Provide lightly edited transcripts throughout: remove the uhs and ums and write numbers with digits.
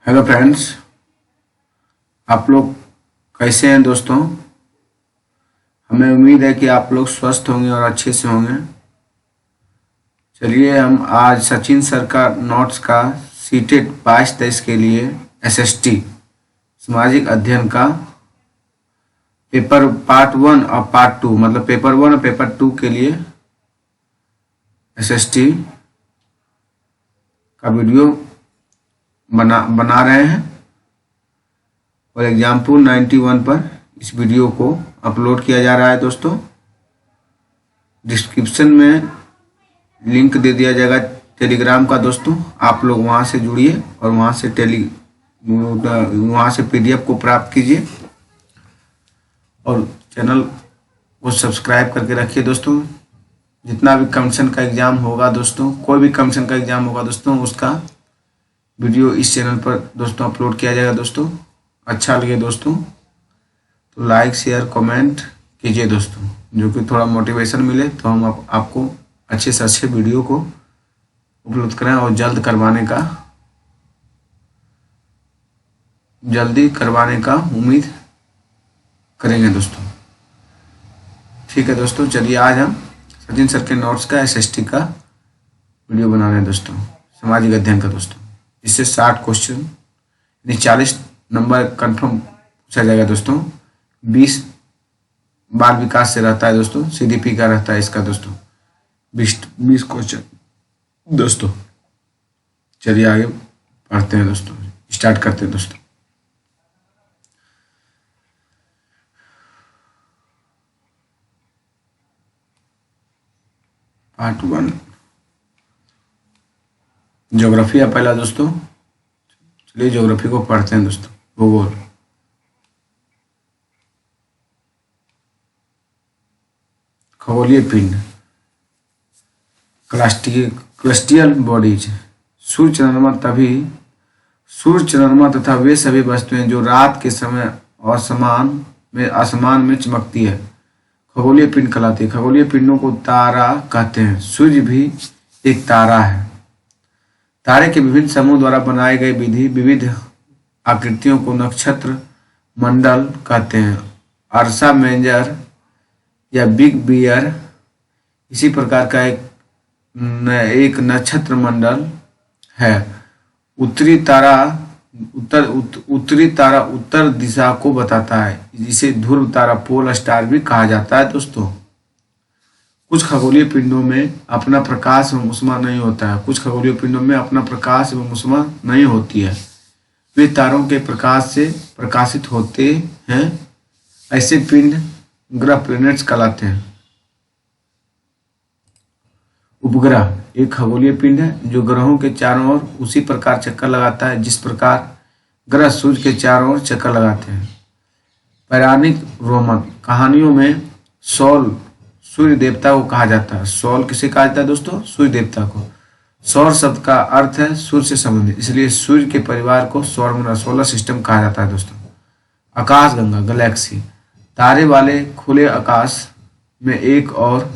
Hello friends, आप लोग कैसे हैं दोस्तों। हमें उम्मीद है कि आप लोग स्वस्थ होंगे और अच्छे से होंगे। चलिए हम आज सचिन सर का नोट्स का सीटेट 22-23 के लिए एसएसटी सामाजिक अध्ययन का पेपर पार्ट 1 और पार्ट 2 मतलब पेपर 1 और पेपर 2 के लिए एसएसटी का वीडियो बना रहे हैं और एग्जाम्पल 91 पर इस वीडियो को अपलोड किया जा रहा है। दोस्तों डिस्क्रिप्शन में लिंक दे दिया जाएगा टेलीग्राम का। दोस्तों आप लोग वहां से जुड़िए और वहां से पीडीएफ को प्राप्त कीजिए और चैनल को सब्सक्राइब करके रखिए। दोस्तों जितना भी कमीशन का एग्ज़ाम होगा दोस्तों, कोई भी कमीशन का एग्ज़ाम होगा दोस्तों, उसका वीडियो इस चैनल पर दोस्तों अपलोड किया जाएगा। दोस्तों अच्छा लगे दोस्तों तो लाइक शेयर कमेंट कीजिए दोस्तों, जो कि थोड़ा मोटिवेशन मिले तो हम आपको अच्छे से अच्छे वीडियो को उपलब्ध करें और जल्दी करवाने का उम्मीद करेंगे दोस्तों। ठीक है दोस्तों, चलिए आज हम सचिन सर के नोट्स का एसएसटी का वीडियो बना रहे हैं दोस्तों, सामाजिक अध्ययन का। दोस्तों इससे 60 क्वेश्चन यानी 40 नंबर कंफर्म पूछा जाएगा दोस्तों। 20 बाल विकास से रहता है दोस्तों, सीडीपी का रहता है इसका दोस्तों 20 क्वेश्चन दोस्तों। चलिए आगे पढ़ते हैं दोस्तों, स्टार्ट करते हैं दोस्तों। पार्ट 1 ज्योग्राफी है पहला दोस्तों। चलिए ज्योग्राफी को पढ़ते हैं दोस्तों। भूगोल खगोलीय पिंड क्लस्टियल बॉडीज सूर्य चंद्रमा तथा वे सभी वस्तुएं जो रात के समय आसमान में चमकती है खगोलीय पिंड कहलाती है। खगोलीय पिंडों को तारा कहते हैं। सूर्य भी एक तारा है। तारे के विभिन्न समूह द्वारा बनाए गए विविध आकृतियों को नक्षत्र मंडल कहते हैं। अर्सा मेजर या बिग बियर इसी प्रकार का एक नक्षत्र मंडल है। उत्तरी तारा उत्तर दिशा को बताता है, जिसे ध्रुव तारा पोल स्टार भी कहा जाता है दोस्तों। कुछ खगोलीय पिंडों में अपना प्रकाश एवं ऊष्मा नहीं होता है। कुछ खगोलीय पिंडों में अपना प्रकाश एवं ऊष्मा नहीं होती है। वे तारों के प्रकाश से प्रकाशित होते हैं। ऐसे पिंड ग्रह प्लैनेट्स कहलाते हैं। उपग्रह एक खगोलीय पिंड है जो ग्रहों के चारों ओर उसी प्रकार चक्कर लगाता है जिस प्रकार ग्रह सूर्य के चारों ओर चक्कर लगाते हैं। पौराणिक रोमन कहानियों में सौल सूर्य देवता को कहा जाता है। सौल किसे कहा जाता है दोस्तों? सूर्य देवता को। सौर शब्द का अर्थ है सूर्य से संबंधित, इसलिए सूर्य के परिवार को सौरमंडल सोलर सिस्टम कहा जाता है दोस्तों। आकाशगंगा गैलेक्सी तारे वाले खुले आकाश में एक ओर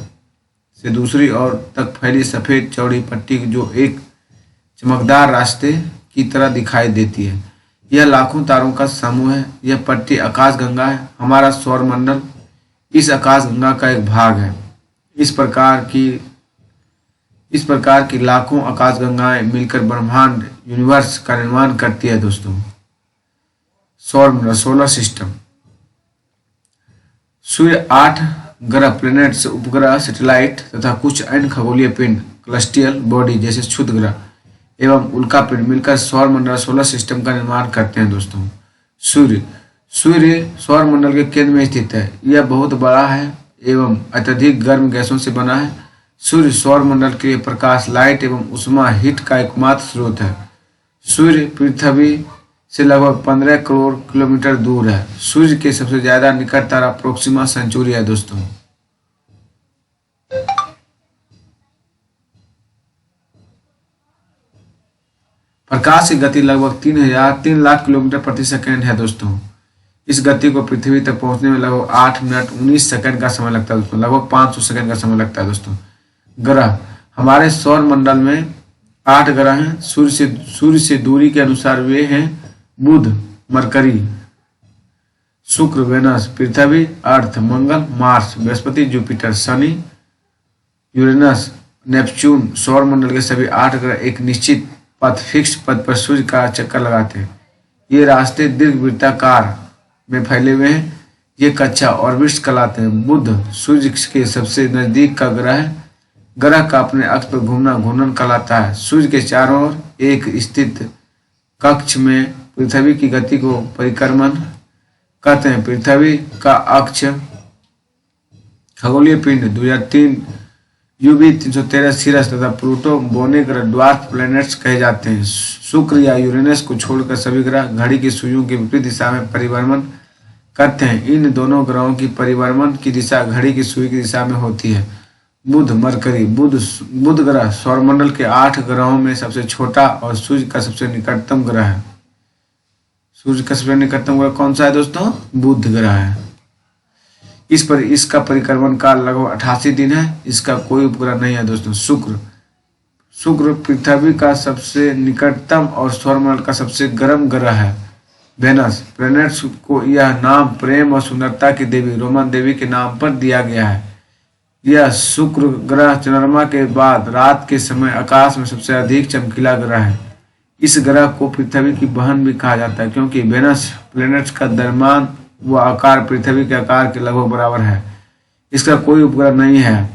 से दूसरी ओर तक फैली सफेद चौड़ी पट्टी जो एक चमकदार रास्ते की तरह दिखाई देती है। यह लाखों तारों का समूह है। यह पट्टी आकाशगंगा है। हमारा सौरमंडल इस आकाशगंगा का एक भाग है। इस प्रकार की लाखों आकाशगंगाएं मिलकर ब्रह्मांड यूनिवर्स का निर्माण करती है दोस्तों। सौरमंडल सोलर सिस्टम सूर्य 8 ग्रह प्लैनेट्स उपग्रह सैटेलाइट तथा कुछ अन्य खगोलीय पिंड क्लस्टियल बॉडी जैसे क्षुद्र ग्रह एवं उल्का पिंड मिलकर सौरमंडल सोलर सिस्टम का निर्माण करते हैं दोस्तों। सूर्य सौरमंडल के केंद्र में स्थित है। यह बहुत बड़ा है एवं अत्यधिक गर्म गैसों से बना है। सूर्य सौरमंडल के प्रकाश लाइट एवं उष्मा हीट का एकमात्र स्रोत है। सूर्य पृथ्वी से लगभग 15 करोड़ किलोमीटर दूर है। सूर्य के सबसे ज्यादा निकट तारा प्रोक्सिमा सेंचुरी है दोस्तों। प्रकाश की गति लगभग 3 लाख किलोमीटर प्रति सेकंड है दोस्तों। इस गति को पृथ्वी तक पहुंचने में लगभग 8 मिनट 19 सेकंड का समय लगता है दोस्तों। लगभग 500 सेकंड का समय लगता है दोस्तों। ग्रह हमारे सौर मंडल में 8 ग्रह हैं। सूर्य से दूरी के अनुसार वे हैं बुध मरकरी, शुक्र वेनस, पृथ्वी अर्थ, मंगल मार्स, बृहस्पति जुपिटर, शनि यूरेनस, नेपच्यून। सौर मंडल के सभी 8 ग्रह एक निश्चित पथ फिक्स पथ पर सूर्य का चक्कर लगाते हैं। ये रास्ते दीर्घवृत्ताकार में फैले हुए हैं। ये कक्षा ऑर्बिट्स कहलाते हैं। बुध सूर्य के सबसे नजदीक का ग्रह है। ग्रह का अपने अक्ष पर घूमना घूर्णन कहलाता है। सूर्य के चारों ओर एक स्थित कक्ष में पृथ्वी की गति को परिक्रमण कहते हैं। पृथ्वी का अक्ष खगोलीय पिंड 2003 यूवी 313 सीरस तथा प्लूटो बोने ग्रह ड्वार्फ प्लैनेट्स कहे जाते हैं। शुक्र या यूरेनस को छोड़कर सभी ग्रह घड़ी की सुइयों की विपरीत दिशा में परिभ्रमण करते हैं। इन दोनों ग्रहों की परिभ्रमण की दिशा घड़ी की सुई की दिशा में होती है। बुध मरकरी, बुध ग्रह सौरमंडल के 8 ग्रहों में सबसे छोटा और सूर्य का सबसे निकटतम ग्रह है। सूर्य का सबसे निकटतम ग्रह कौन सा है दोस्तों? बुध ग्रह है। इसका परिक्रमण काल लगभग 88 दिन है। इसका कोई उपग्रह नहीं है दोस्तों। शुक्र पृथ्वी का सबसे निकटतम और सौरमंडल का सबसे गर्म ग्रह है। वेनस प्लैनेट्स को यह नाम प्रेम और सुंदरता की देवी रोमन देवी के नाम पर दिया गया है। यह शुक्र ग्रह चंद्रमा के बाद रात के समय आकाश में सबसे अधिक चमकीला ग्रह है। इस ग्रह को पृथ्वी की बहन भी कहा जाता है क्योंकि वेनस प्लैनेट्स का द्रव्यमान व आकार पृथ्वी के आकार के लगभग बराबर है। इसका कोई उपग्रह नहीं है।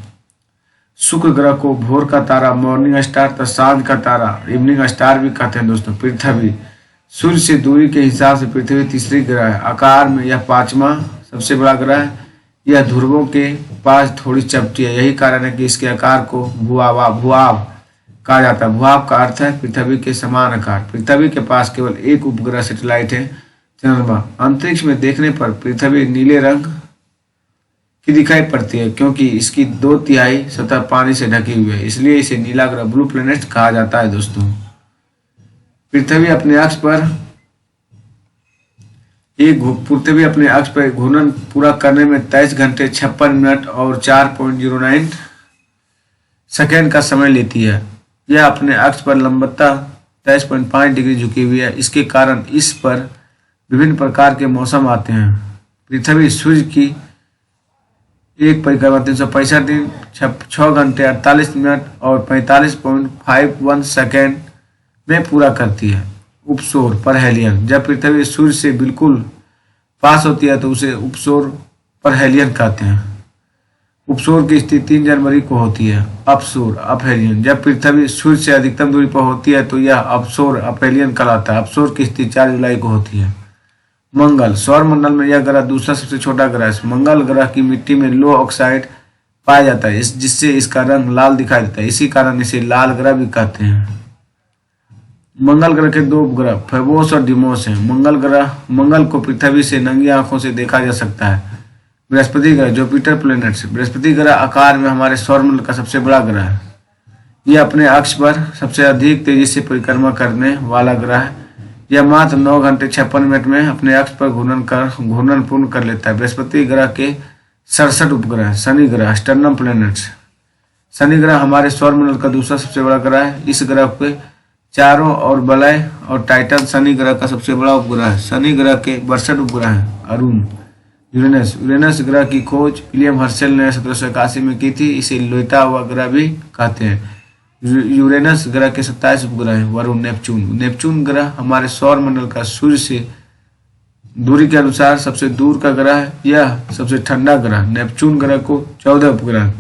शुक्र ग्रह को भोर का तारा, मॉर्निंग स्टार तथा सांझ का तारा, इवनिंग स्टार भी कहते हैं दोस्तों। पृथ्वी सूर्य से दूरी के हिसाब से पृथ्वी तीसरी ग्रह है। आकार में यह 5वां सबसे बड़ा ग्रह है। यह ध्रुवों के पास थोड़ी चपटी है। यही कारण है कि इसके आकार को भूआभ कहा जाता है। भूआभ का अर्थ है पृथ्वी के समान आकार। पृथ्वी के पास केवल एक उपग्रह सैटेलाइट है, चंद्रमा। अंतरिक्ष में देखने पर पृथ्वी नीले रंग की दिखाई पड़ती है क्योंकि इसकी 2/3 सतह पानी से ढकी हुई है, इसलिए इसे नीला ग्रह ब्लू प्लैनेट कहा जाता है दोस्तों। पृथ्वी अपने अक्ष पर घूर्णन पूरा करने में 23 घंटे 56 मिनट और 4.09 सेकेंड का समय लेती है। यह अपने अक्ष पर लंबवतः 23.5 डिग्री झुकी हुई है। इसके कारण इस पर विभिन्न प्रकार के मौसम आते हैं। पृथ्वी सूर्य की एक परिक्रमा 365 दिन 6 घंटे 48 मिनट और 45.51 सेकेंड में पूरा करती है। उपसौर परहेलियन, जब पृथ्वी सूर्य से बिल्कुल पास होती है तो उसे उपसौर परहेलियन कहते हैं। उपसौर की स्थिति 3 जनवरी को होती है। अपसौर अपहेलियन, जब पृथ्वी सूर्य से अधिकतम दूरी पर होती है तो यह अपसौर अपहेलियन कहलाता है। अपसौर की स्थिति 4 जुलाई को होती है। मंगल सौर मंडल में यह ग्रह दूसरा सबसे छोटा ग्रह है। मंगल ग्रह की मिट्टी में लो ऑक्साइड पाया जाता है जिससे इसका रंग लाल दिखाई देता है। इसी कारण इसे लाल ग्रह भी कहते हैं। मंगल ग्रह के 2 उपग्रह फेबोस और डिमोस हैं। मंगल को पृथ्वी से नंगी आंखों से देखा जा सकता है। बृहस्पति ग्रह जुपिटर प्लैनेट्स, बृहस्पति ग्रह आकार में हमारे सौरमंडल का सबसे बड़ा ग्रह है। यह अपने अक्ष पर सबसे अधिक तेजी से परिक्रमा करने वाला ग्रह है। यह मात्र 9 घंटे 56 मिनट में अपने अक्ष पर घूर्णन पूर्ण कर लेता है। बृहस्पति ग्रह के 67 उपग्रह। शनि ग्रह स्टर्नम प्लैनेट्स, शनि ग्रह हमारे सौरमंडल का दूसरा सबसे बड़ा ग्रह है। इस ग्रह के चारों ओर वलय और टाइटन शनि ग्रह का सबसे बड़ा उपग्रह है। शनि ग्रह के 62 उपग्रह हैं। अरुण यूरेनस ग्रह की खोज विलियम हर्शेल ने 1781 में की थी। इसे लोहिता हुआ ग्रह भी कहते हैं। यूरेनस ग्रह के 27 उपग्रह हैं। वरुण नेपच्यून ग्रह हमारे सौर मंडल का सूर्य से दूरी के अनुसार सबसे दूर का ग्रह है। यह सबसे ठंडा ग्रह। नेपच्यून ग्रह को 14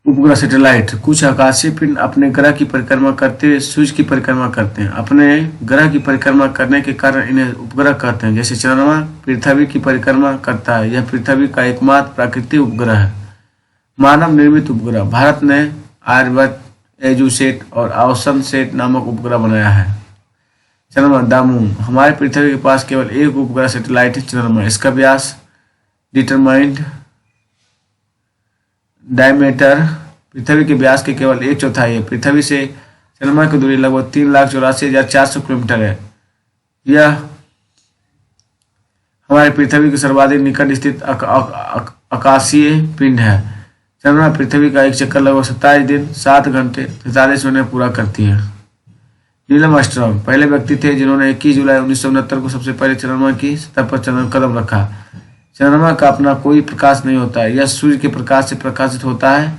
उपग्रह सैटेलाइट। कुछ आकाशीय पिंड अपने ग्रह की परिक्रमा करते हुए सूर्य की परिक्रमा करते हैं। अपने ग्रह की परिक्रमा करने के कारण इन्हें उपग्रह कहते हैं। जैसे चंद्रमा पृथ्वी की परिक्रमा करता है। यह पृथ्वी का एकमात्र प्राकृतिक उपग्रह है। मानव निर्मित उपग्रह। भारत ने आर्यभट्ट, एजुसेट और आवसन सेट नामक उपग्रह बनाया है। चंद्रमा दामून, हमारे पृथ्वी के पास केवल एक उपग्रह सैटेलाइट है, चंद्रमा। इसका व्यास डिटरमाइंड डायमीटर पृथ्वी के व्यास के केवल 1/4 है। पृथ्वी से चंद्रमा की दूरी लगभग 3,84,400 किलोमीटर है। यह हमारे पृथ्वी के सर्वाधिक निकट स्थित आकाशीय पिंड है। चंद्रमा पृथ्वी का एक चक्कर लगभग 27 दिन 7 घंटे 43 मिनट में पूरा करती है। नीलम आर्मस्ट्रांग पहले व्यक्ति थे जिन्होंने 21 जुलाई 1969 को सबसे पहले चंद्रमा की सतह पर कदम रखा। चंद्रमा का अपना कोई प्रकाश नहीं होता है, यह सूर्य के प्रकाश से प्रकाशित होता है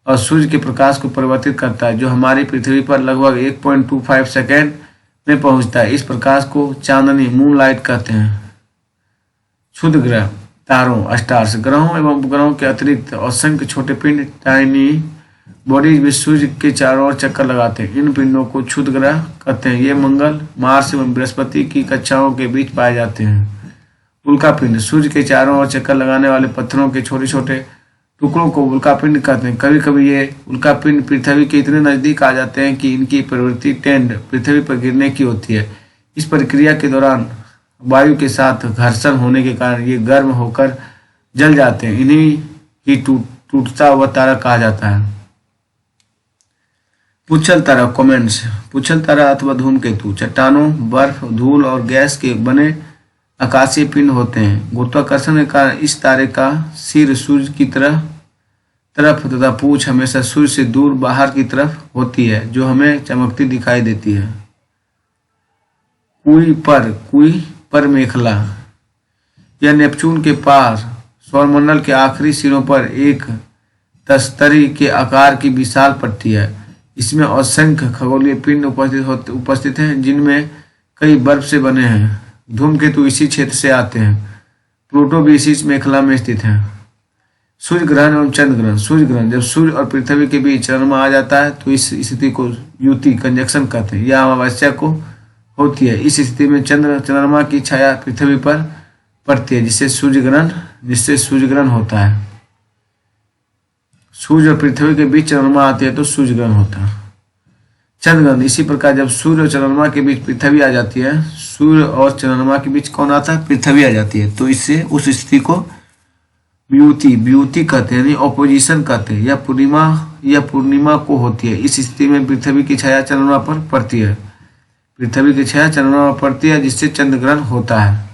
और सूर्य के प्रकाश को परिवर्तित करता है, जो हमारी पृथ्वी पर लगभग 1.25 सेकेंड में पहुंचता है। इस प्रकाश को चांदनी मूनलाइट कहते हैं। क्षुद्र ग्रह तारों स्टार्स ग्रहों एवं उपग्रहों के अतिरिक्त असंख्य छोटे पिंड टाइनी बॉडीज भी सूर्य के चारों ओर चक्कर लगाते हैं। इन पिंडों को क्षुद्र ग्रह कहते हैं। ये मंगल, मार्स एवं बृहस्पति की कक्षाओं के बीच पाए जाते हैं। उल्कापिंड सूर्य के चारों ओर चक्कर लगाने वाले पत्थरों के छोटे छोटे टुकड़ों को उल्कापिंड कहते हैं। कभी कभी ये उल्कापिंड पृथ्वी के इतने नजदीक आ जाते हैं कि इनकी प्रवृत्ति टेंड पृथ्वी पर गिरने की होती है। इस प्रक्रिया के दौरान वायु के साथ घर्षण होने के कारण ये गर्म होकर जल जाते हैं। इन्हीं ही टूटता हुआ तारा कहा जाता है। पुच्छल तारा कॉमेट्स पुच्छल तारा अथवा धूमकेतु चट्टानों, बर्फ, धूल और गैस के बने आकाशीय पिंड होते हैं। गुरुत्वाकर्षण के कारण इस तारे का सिर सूर्य की तरफ तथा पूंछ हमेशा सूर्य से दूर बाहर की तरफ होती है, जो हमें चमकती दिखाई देती है। कुई पर मेखला यह नेपच्यून के पार सौरमंडल के आखिरी सिरों पर एक तस्तरी के आकार की विशाल पट्टी है। इसमें असंख्य खगोलीय पिंड उपस्थित हैं, जिनमें कई बर्फ से बने हैं। धूमकेतु इसी क्षेत्र से आते हैं। प्लूटो भी इसी मेखला में स्थित है। सूर्य ग्रहण एवं चंद्र ग्रहण सूर्य ग्रहण जब सूर्य और पृथ्वी के बीच चंद्रमा आ जाता है तो इस स्थिति को युति कंजक्शन कहते हैं। यह अमावस्या को होती है। इस स्थिति में चंद्रमा की छाया पृथ्वी पर पड़ती है, जिससे सूर्य ग्रहण होता है। सूर्य और पृथ्वी के बीच चंद्रमा आती है तो सूर्य ग्रहण होता है। चंद्र ग्रहण इसी प्रकार जब सूर्य और चंद्रमा के बीच पृथ्वी आ जाती है, सूर्य और चंद्रमा के बीच कौन आता है? पृथ्वी आ जाती है, तो इससे उस स्थिति को व्युति कहते हैं, यानी ऑपोजिशन कहते हैं। यह पूर्णिमा को होती है। इस स्थिति में पृथ्वी की छाया चंद्रमा पर पड़ती है। पृथ्वी की छाया चंद्रमा पर पड़ती है, जिससे चंद्र ग्रहण होता है।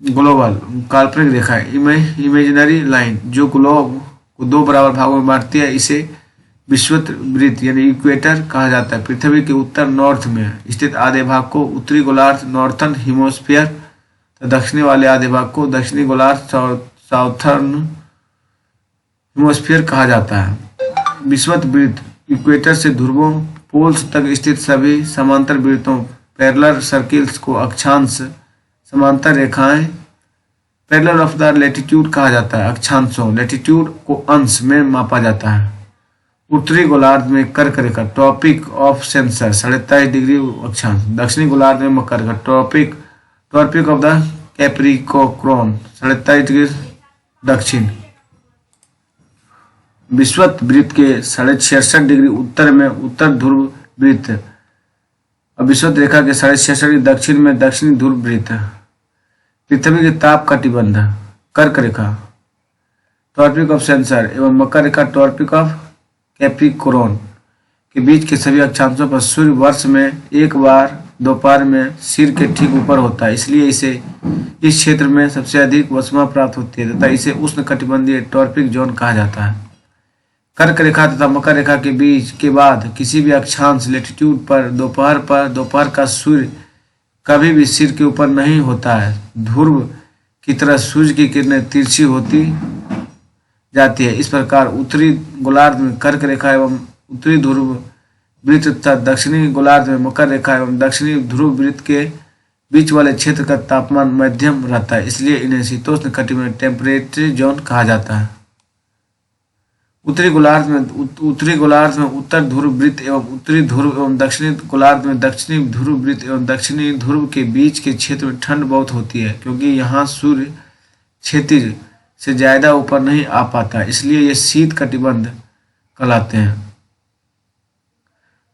ग्लोबल काल्पनिक रेखा इमेजिनरी लाइन जो ग्लोब को दो बराबर भागों में बांटती है, इसे विषुवत वृत्त यानी इक्वेटर कहा जाता है। पृथ्वी के उत्तर नॉर्थ में स्थित आधे भाग को उत्तरी गोलार्ध नॉर्थर्न हिमोस्फीयर तो दक्षिणी वाले आधे भाग को दक्षिणी गोलार्ध साउथर्न हिमोस्फीयर कहा जाता है। विषुवत वृत्त इक्वेटर से ध्रुवों पोल्स तक स्थित सभी समांतर वृत्तों पैरेलल सर्किल्स को अक्षांश समांतर रेखाएं पैरेलल ऑफ द लैटिट्यूड कहा जाता है। अक्षांशों लैटिट्यूड को अंश में मापा जाता है। उत्तरी गोलार्ध में कर्क रेखा ट्रॉपिक ऑफ कैंसर 27.5 डिग्री अक्षांश। दक्षिणी गोलार्ध में मकर रेखा tropic of the Capricorn 27.5 degree दक्षिण। विषुवत वृत्त के 66.5 डिग्री उत्तर में उत्तर ध्रुव वृत्त और विषुवत रेखा के 66.5 डिग्री दक्षिण में दक्षिणी ध्रुव वृत्त। पृथ्वी के ताप कटिबंध कर्क रेखा ट्रॉपिक ऑफ कैंसर एवं मकर रेखा ट्रॉपिक ऑफ कैप्रिकॉर्न के बीच के सभी अक्षांशों पर सूर्य वर्ष में एक बार दोपहर में सिर के ठीक ऊपर होता है, इसलिए इसे इस क्षेत्र में सबसे अधिक वसुमा प्राप्त होती है तथा इसे उष्ण कटिबंधीय ट्रॉपिक जोन कहा जाता है। कर्क रेखा तथा मकर रेखा के बीच के बाद किसी भी अक्षांश लैटिट्यूड पर दोपहर का सूर्य कभी भी सिर के ऊपर नहीं होता है। ध्रुव की तरह सूर्य की किरणें तिरछी होती जाती है। इस प्रकार उत्तरी गोलार्ध में कर्क रेखा एवं उत्तरी ध्रुव वृत्त तथा दक्षिणी गोलार्ध में मकर रेखा एवं दक्षिणी ध्रुव वृत्त के बीच वाले क्षेत्र का तापमान मध्यम रहता है, इसलिए इन्हें शीतोष्ण कटिबंधीय टेम्परेचर जोन कहा जाता है। उत्तरी गोलार्ध में उत्तर ध्रुव वृत्त एवं उत्तरी ध्रुव एवं दक्षिणी गोलार्ध में दक्षिणी ध्रुव वृत्त एवं दक्षिणी ध्रुव के बीच के क्षेत्र में ठंड बहुत होती है, क्योंकि यहाँ सूर्य क्षितिज से ज्यादा ऊपर नहीं आ पाता, इसलिए ये शीत कटिबंध कहलाते हैं।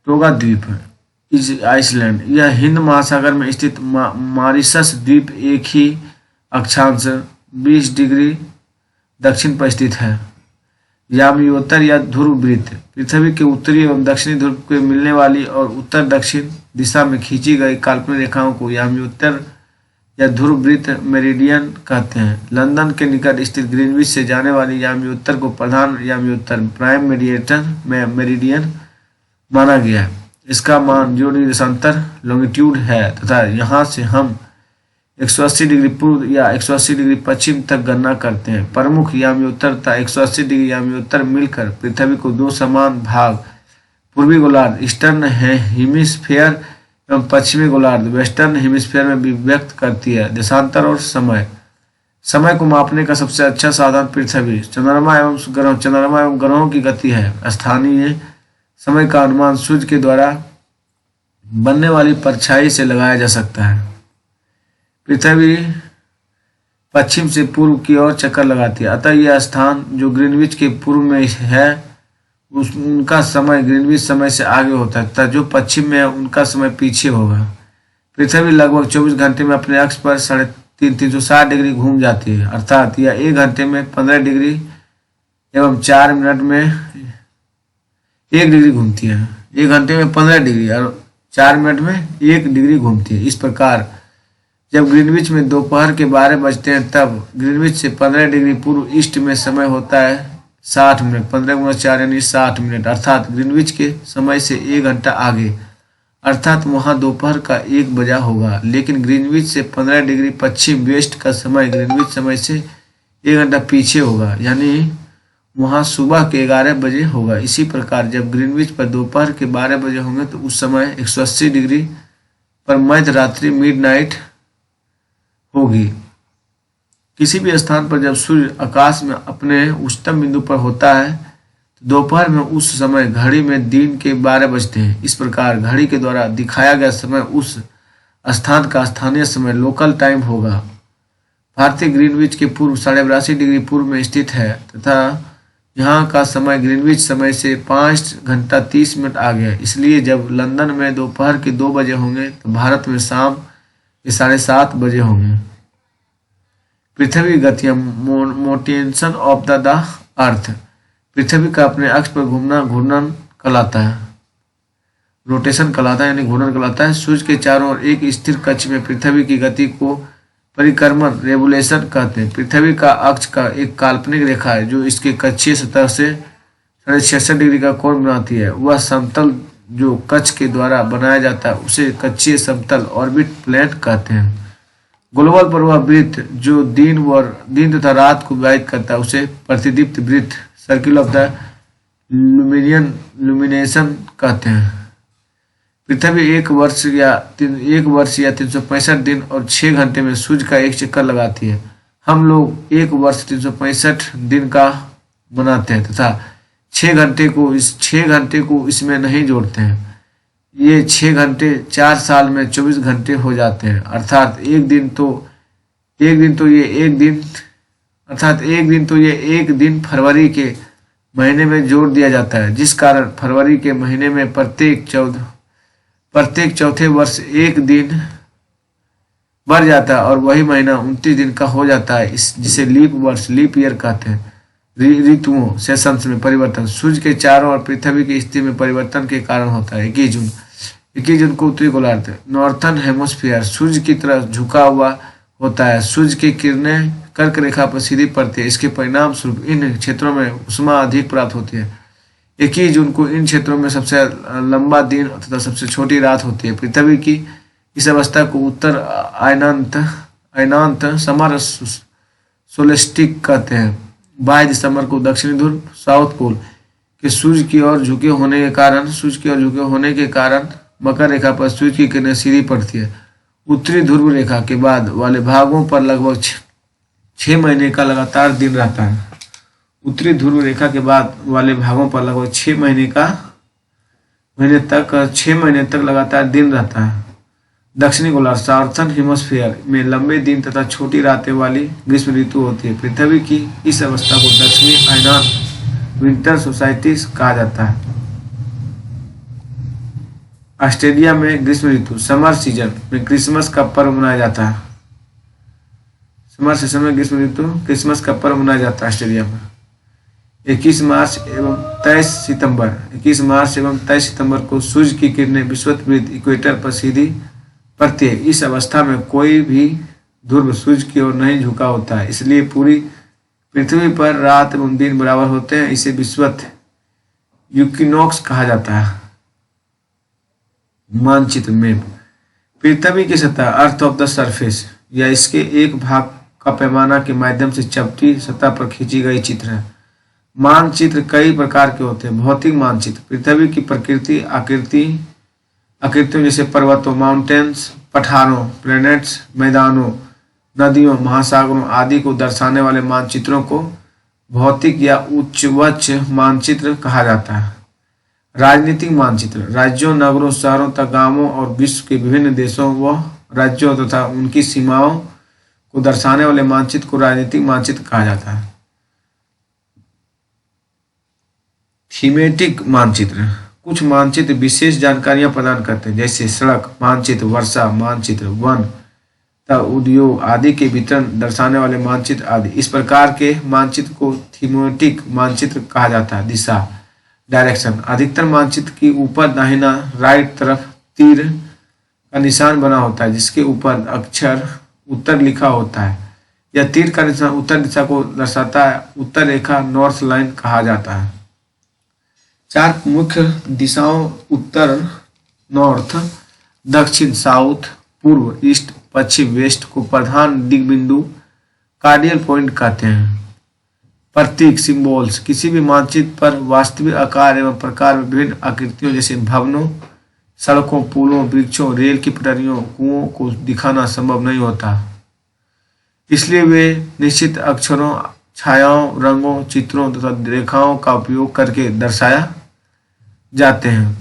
टोगा द्वीप आइसलैंड यह हिंद महासागर में स्थित मॉरिशस द्वीप एक ही अक्षांश 20 डिग्री दक्षिण पर स्थित है। याम्योत्तर या ध्रुव वृत्त पृथ्वी के उत्तरी एवं दक्षिणी ध्रुव को मिलने वाली और उत्तर दक्षिण दिशा में खींची गई काल्पनिक रेखाओं को याम्योत्तर या ध्रुव वृत्त मेरिडियन कहते हैं। लंदन के निकट स्थित ग्रीनविच से जाने वाली याम्योत्तर को प्रधान याम्योत्तर प्राइम मेरिडियन माना गया है। इसका मान 0 देशांतर लॉन्गिट्यूड है तथा यहाँ से हम 180 डिग्री पूर्व या 180 डिग्री पश्चिम तक गणना करते हैं। प्रमुख याम्योत्तर तथा 180 डिग्री याम्योत्तर मिलकर पृथ्वी को दो समान भाग पूर्वी गोलार्ध ईस्टर्न हेमिस्फीयर एवं पश्चिमी गोलार्ध वेस्टर्न हेमिस्फीयर में विभक्त करती है। देशांतर और समय समय को मापने का सबसे अच्छा साधन पृथ्वी चंद्रमा एवं ग्रहों की गति है। स्थानीय समय का अनुमान सूर्य के द्वारा बनने वाली परछाई से लगाया जा सकता है। पृथ्वी पश्चिम से पूर्व की ओर चक्कर लगाती है, अतः यह स्थान जो ग्रीनविच के पूर्व में है उनका समय ग्रीनविच समय से आगे होता है तथा जो पश्चिम में है उनका समय पीछे होगा। पृथ्वी लगभग 24 घंटे में अपने अक्ष पर 360 डिग्री घूम जाती है, अर्थात यह 1 घंटे में 15 डिग्री एवं 4 मिनट में 1 डिग्री घूमती है। 1 घंटे में 15 डिग्री और 4 मिनट में 1 डिग्री घूमती है। इस प्रकार जब ग्रीनविच में दोपहर के 12 बजते हैं तब ग्रीनविच से 15 डिग्री पूर्व ईस्ट में समय होता है 60 मिनट। 15 गुणा 4 यानी 60 मिनट, अर्थात ग्रीनविच के समय से 1 घंटा आगे, अर्थात वहां दोपहर का 1 बजा होगा। लेकिन ग्रीनविच से 15 डिग्री पश्चिम वेस्ट का समय ग्रीनविच समय से 1 घंटा पीछे होगा, यानी वहां सुबह के 11 बजे होगा। इसी प्रकार जब ग्रीनविच पर दोपहर के 12 बजे होंगे तो उस समय 180 डिग्री पर मध्य रात्रि मिडनाइट होगी। किसी भी स्थान पर जब सूर्य आकाश में अपने उच्चतम बिंदु पर होता है तो दोपहर में उस समय घड़ी में दिन के 12 बजते हैं। इस प्रकार घड़ी के द्वारा दिखाया गया समय उस स्थान का स्थानीय समय लोकल टाइम होगा। भारतीय ग्रीनविच के पूर्व 82.5 डिग्री पूर्व में स्थित है तथा यहाँ का समय ग्रीनविच समय से 5 घंटा 30 मिनट आगे है। इसलिए जब लंदन में दोपहर के 2 बजे होंगे तो भारत में शाम के 7:30 बजे होंगे। पृथ्वी गतियां मोटेशन ऑफ द अर्थ पृथ्वी का अपने अक्ष पर घूमना घूर्णन कहलाता है, रोटेशन कहलाता है यानी घूर्णन कहलाता है। सूर्य के चारों ओर एक स्थिर कक्ष में पृथ्वी की गति को परिक्रमण रेवोल्यूशन कहते हैं। पृथ्वी का अक्ष का एक काल्पनिक रेखा है जो इसके कक्षीय सतह से 66 डिग्री का कोण बनाती है। वह समतल जो कक्ष के द्वारा बनाया जाता है उसे कक्षीय समतल ऑर्बिट प्लेन कहते हैं। ग्लोबल पर वह वृत्त जो दिन तथा रात को व्यतीत करता है उसे प्रतिदीप्त वृत्त सर्किल ऑफ द लुमिनेशन कहते हैं। पृथ्वी एक वर्ष या 365 दिन और 6 घंटे में सूर्य का एक चक्कर लगाती है। हम लोग 1 वर्ष 365 दिन का बनाते हैं तथा 6 घंटे को इसमें नहीं जोड़ते हैं। ये 6 घंटे 4 साल में 24 घंटे हो जाते हैं, अर्थात एक दिन तो ये एक दिन फरवरी के महीने में जोड़ दिया जाता है, जिस कारण फरवरी के महीने में प्रत्येक चौथे वर्ष एक दिन बढ़ जाता है और वही महीना 29 दिन का हो जाता है, जिसे लीप ईयर कहते हैं। ऋतुओं सेशंस में परिवर्तन सूर्य के चारों ओर पृथ्वी की स्थिति में परिवर्तन के कारण होता है। 21 जून को उत्तरी गोलार्ध नॉर्थर्न हेमोस्फीयर सूर्य की तरफ झुका हुआ होता है। सूर्य की किरणें कर्क रेखा पर सीधी पड़ती है। इसके परिणाम स्वरूप इन क्षेत्रों में उष्मा अधिक प्राप्त होती है। 21 जून को इन क्षेत्रों में सबसे लंबा दिन तथा सबसे छोटी रात होती है। पृथ्वी की इस अवस्था को उत्तर अयनांत समर सोलेस्टिक कहते हैं। 22 दिसंबर को दक्षिणी ध्रुव साउथ पोल के सूर्य की ओर झुके होने के कारण मकर रेखा पर सूर्य की किरणें सीधी पड़ती है। उत्तरी ध्रुव रेखा के बाद वाले भागों पर लगभग 6 महीने का लगातार दिन रहता है। उत्तरी ध्रुव रेखा के बाद वाले भागों पर लगभग 6 महीने तक लगातार दिन रहता है। दक्षिणी गोलार्ध सार्थन हेमोस्फीयर में लंबे दिन तथा छोटी रातें वाली ग्रीष्म ऋतु होती है। पृथ्वी की इस अवस्था को दक्षिणी अयनान विंटर सोसाइटी कहा जाता है। ऑस्ट्रेलिया में ग्रीष्म ऋतु समर सीजन में क्रिसमस का पर्व मनाया जाता है। समर सीजन में ग्रीष्म ऋतु क्रिसमस का पर्व मनाया जाता है ऑस्ट्रेलिया में। 21 मार्च एवं 23 सितंबर को सूर्य की किरणें विषुवत वृत्त इक्वेटर पर सीधी पड़ती है। इस अवस्था में कोई भी ध्रुव सूर्य की ओर नहीं झुका होता है, इसलिए पूरी पृथ्वी पर रात एवं दिन बराबर होते हैं। इसे विषुवत यूकिनोक्स कहा जाता है। मानचित्र मैप पृथ्वी की सतह अर्थ ऑफ द सरफेस या इसके एक भाग का पैमाना के माध्यम से चपटी सतह पर खींची गई चित्र है। मानचित्र कई प्रकार के होते हैं। भौतिक मानचित्र पृथ्वी की प्रकृति आकृतियों जैसे पर्वतों माउंटेन्स, पठारों प्लैनेट्स, मैदानों, नदियों, महासागरों आदि को दर्शाने वाले मानचित्रों को भौतिक या उच्चवच मानचित्र कहा जाता है। राजनीतिक मानचित्र राज्यों, नगरों, शहरों तथा गांवों और विश्व के विभिन्न देशों व राज्यों तथा उनकी सीमाओं को दर्शाने वाले मानचित्र को राजनीतिक मानचित्र कहा जाता है। थीमेटिक मानचित्र कुछ मानचित्र विशेष जानकारियां प्रदान करते हैं, जैसे सड़क मानचित्र, वर्षा मानचित्र, वन तथा उद्योग आदि के वितरण दर्शाने वाले मानचित्र आदि। इस प्रकार के मानचित्र को थीमेटिक मानचित्र कहा जाता है। दिशा डायरेक्शन अधिकतर मानचित्र की ऊपर दाहिना राइट तरफ तीर का निशान बना होता है, जिसके ऊपर अक्षर उत्तर लिखा होता है। यह तीर का निशान उत्तर दिशा को दर्शाता है। उत्तर रेखा नॉर्थ लाइन कहा जाता है। चार मुख्य दिशाओं उत्तर नॉर्थ, दक्षिण साउथ, पूर्व ईस्ट, पश्चिम वेस्ट को प्रधान दिग्बिंदु कार्डियल पॉइंट कहते हैं। प्रतीक सिंबल्स किसी भी मानचित्र पर वास्तविक आकार एवं प्रकार में विभिन्न आकृतियों जैसे भवनों, सड़कों, पुलों, वृक्षों, रेल की पटरियों, कुओं को दिखाना संभव नहीं होता, इसलिए वे निश्चित अक्षरों, छायाओं, रंगों, चित्रों तथा रेखाओं का उपयोग करके दर्शाया जाते हैं।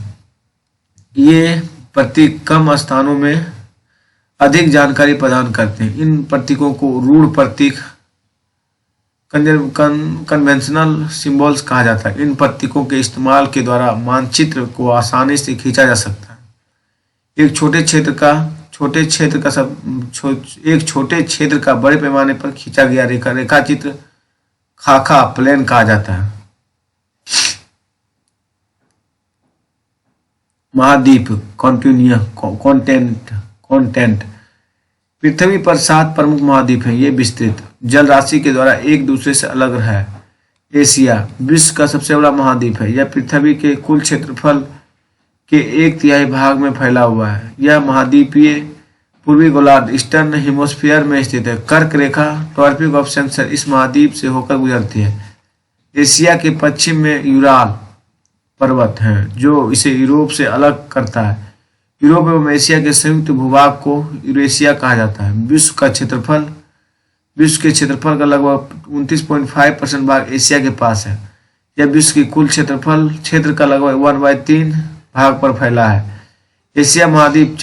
ये प्रतीक कम स्थानों में अधिक जानकारी प्रदान करते हैं। इन प्रतीकों को रूढ़ प्रतीक कन्वेंशनल सिंबल्स कहा जाता है। इन प्रतीकों के इस्तेमाल के द्वारा मानचित्र को आसानी से खींचा जा सकता है। एक छोटे क्षेत्र का बड़े पैमाने पर खींचा गया रेखाचित्र खाका प्लेन कहा जाता है। महाद्वीप कॉन्टेंट पृथ्वी पर 7 प्रमुख महाद्वीप हैं। ये विस्तृत जल राशि के द्वारा एक दूसरे से अलग है। एशिया विश्व का सबसे बड़ा महाद्वीप है। यह पृथ्वी के कुल क्षेत्रफल के 1/3 भाग में फैला हुआ है। यह महाद्वीपीय पूर्वी गोलार्ध ईस्टर्न हेमिस्फीयर में स्थित है। कर्क रेखा ट्रॉपिक ऑफ कैंसर इस महाद्वीप से होकर गुजरती है। एशिया के पश्चिम में यूराल पर्वत हैं, जो इसे यूरोप से अलग करता है। यूरोप एवं एशिया के संयुक्त भूभाग को यूरेशिया कहा जाता है। विश्व के क्षेत्रफल का लगभग 29.5% भाग एशिया के पास है। यह विश्व की कुल क्षेत्र का लगभग 1/3 भाग पर फैला है। एशिया महाद्वीप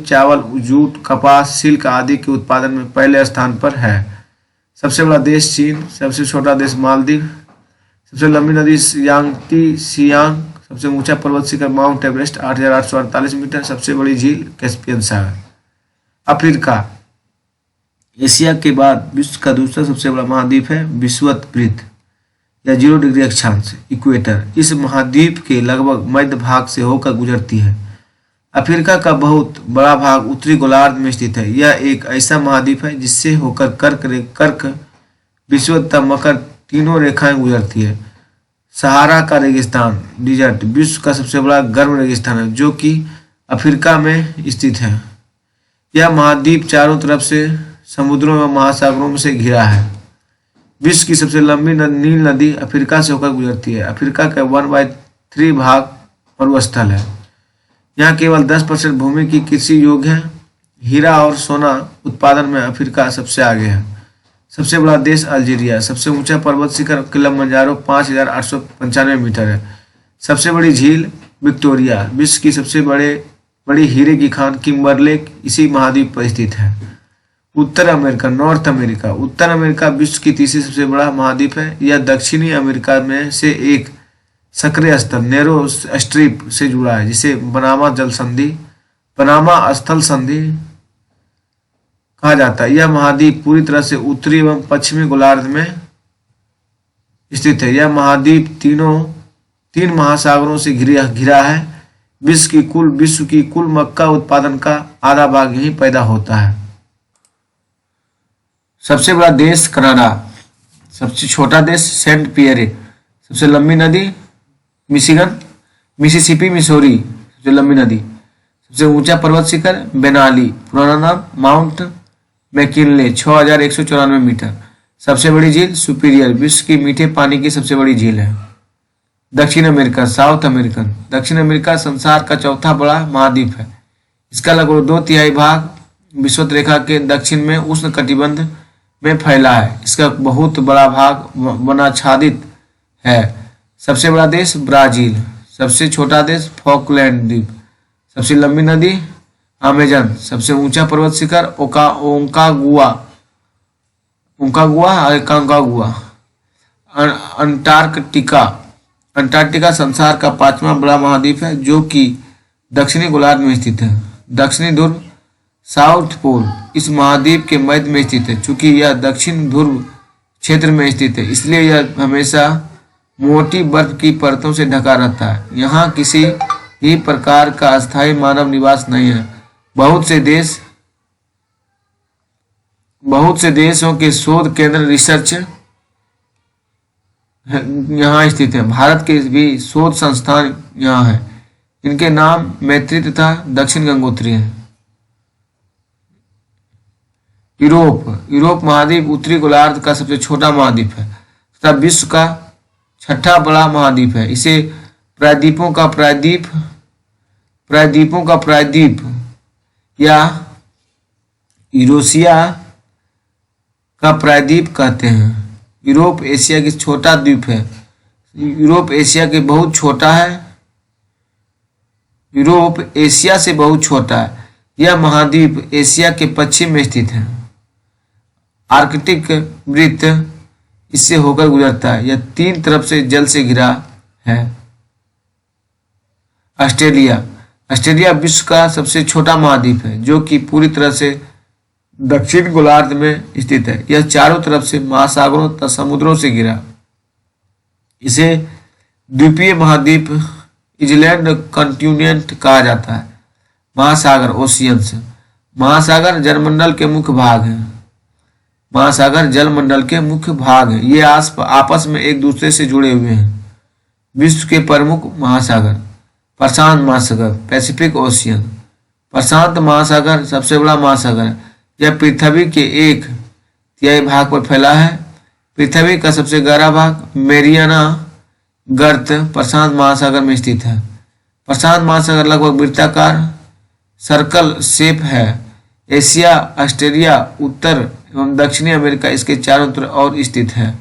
चावल, जूट, कपास, सिल्क आदि के उत्पादन में पहले स्थान पर है। सबसे बड़ा देश चीन, सबसे छोटा देश मालदीव, सबसे लंबी नदी यांगती सियांग, सबसे ऊंचा पर्वत शिखर माउंट एवरेस्ट 8,848 मीटर, सबसे बड़ी झील कैस्पियन सागर। अफ्रीका एशिया के बाद विश्व का दूसरा सबसे बड़ा महाद्वीप है। विषुवत या 0 डिग्री अक्षांश इक्वेटर इस महाद्वीप के लगभग मध्य भाग से होकर गुजरती है। अफ्रीका का बहुत बड़ा भाग उत्तरी गोलार्ध में स्थित है। यह एक ऐसा महाद्वीप है जिससे होकर कर्क, विषुवत तथा मकर तीनों रेखाएं गुजरती है। सहारा का रेगिस्तान डिजर्ट विश्व का सबसे बड़ा गर्म रेगिस्तान है, जो कि अफ्रीका में स्थित है। यह महाद्वीप चारों तरफ से समुद्रों एवं महासागरों से घिरा है। विश्व की सबसे लंबी नील नदी अफ्रीका से होकर गुजरती है। अफ्रीका का 1/3 भाग मरुस्थल है। यहाँ केवल 10% भूमि की कृषि योग्य है। हीरा और सोना उत्पादन में अफ्रीका सबसे आगे है। सबसे बड़ा देश अल्जीरिया, सबसे ऊंचा पर्वत शिखर किलिमंजारो 5,895 मीटर है। सबसे बड़ी झील विक्टोरिया, विश्व की सबसे बड़ी हीरे की खान किम्बरले इसी महाद्वीप पर स्थित है। उत्तर अमेरिका नॉर्थ अमेरिका, उत्तर अमेरिका विश्व की तीसरी सबसे बड़ा महाद्वीप है। यह दक्षिणी अमेरिका में से एक सक्रिय स्थल नैरो स्ट्रिप से जुड़ा है, जिसे पनामा स्थल संधि कहा जाता है। यह महाद्वीप पूरी तरह से उत्तरी एवं पश्चिमी गोलार्ध में स्थित है। यह महाद्वीप तीन महासागरों से घिरा है। विश्व की कुल मक्का उत्पादन का आधा भाग यहीं पैदा होता है। सबसे बड़ा देश कनाडा, सबसे छोटा देश सेंट पियरे, सबसे लंबी नदी मिशिसिपी मिसौरी, सबसे लंबी नदी। सबसे ऊंचा पर्वत शिखर बेनाली, पुराना नाम माउंट मैकिनले, 6194 मीटर। सबसे बड़ी झील सुपीरियर, विश्व की मीठे पानी की सबसे बड़ी झील है। दक्षिण अमेरिका, साउथ अमेरिकन। दक्षिण अमेरिका संसार का चौथा बड़ा महाद्वीप है। इसका लगभग 2/3 भाग विषुवत रेखा के दक्षिण में उष्ण कटिबंध में फैला है। इसका बहुत बड़ा भाग वनाच्छादित है। सबसे बड़ा देश ब्राजील। सबसे छोटा देश फॉकलैंड द्वीप। सबसे लंबी नदी अमेजन। सबसे ऊंचा पर्वत शिखर ओकागुआ। अंटार्कटिका। अंटार्कटिका संसार का 5वां बड़ा महाद्वीप है जो कि दक्षिणी गोलार्ध में स्थित है। दक्षिणी ध्रुव साउथ पोल इस महाद्वीप के मध्य में स्थित है। चूंकि यह दक्षिण ध्रुव क्षेत्र में स्थित है इसलिए यह हमेशा मोटी बर्फ की परतों से ढका रहता है। यहाँ किसी भी प्रकार का अस्थायी मानव निवास नहीं है। बहुत से देशों के शोध केंद्र रिसर्च यहाँ स्थित है। भारत के भी शोध संस्थान यहाँ है। इनके नाम मैत्री तथा दक्षिण गंगोत्री है। यूरोप महाद्वीप उत्तरी गोलार्ध का सबसे छोटा महाद्वीप है तथा विश्व का 6ठा बड़ा महाद्वीप है। इसे प्रायद्वीपों का प्रायद्वीप या यूरेशिया का प्रायद्वीप कहते हैं। यूरोप एशिया की छोटा द्वीप है। यूरोप एशिया से बहुत छोटा है। यह महाद्वीप एशिया के पश्चिम में स्थित है। आर्कटिक वृत्त इससे होकर गुजरता है। यह 3 तरफ से जल से घिरा है। ऑस्ट्रेलिया विश्व का सबसे छोटा महाद्वीप है जो कि पूरी तरह से दक्षिण गोलार्ध में स्थित है। यह चारों तरफ से महासागरों तथा समुद्रों से घिरा। इसे द्वीपीय महाद्वीप आइलैंड कॉन्टिनेंट कहा जाता है। महासागर ओशियंस। महासागर जलमंडल के मुख्य भाग हैं। ये आपस में एक दूसरे से जुड़े हुए हैं। विश्व के प्रमुख महासागर प्रशांत महासागर पैसिफिक ओशियन। प्रशांत महासागर सबसे बड़ा महासागर है। यह पृथ्वी के 1/3 भाग पर फैला है। पृथ्वी का सबसे गहरा भाग मेरियाना गर्त प्रशांत महासागर में स्थित है। प्रशांत महासागर लगभग वृत्ताकार सर्कल शेप है। एशिया, ऑस्ट्रेलिया, उत्तर एवं दक्षिणी अमेरिका इसके चारों तरफ और स्थित है।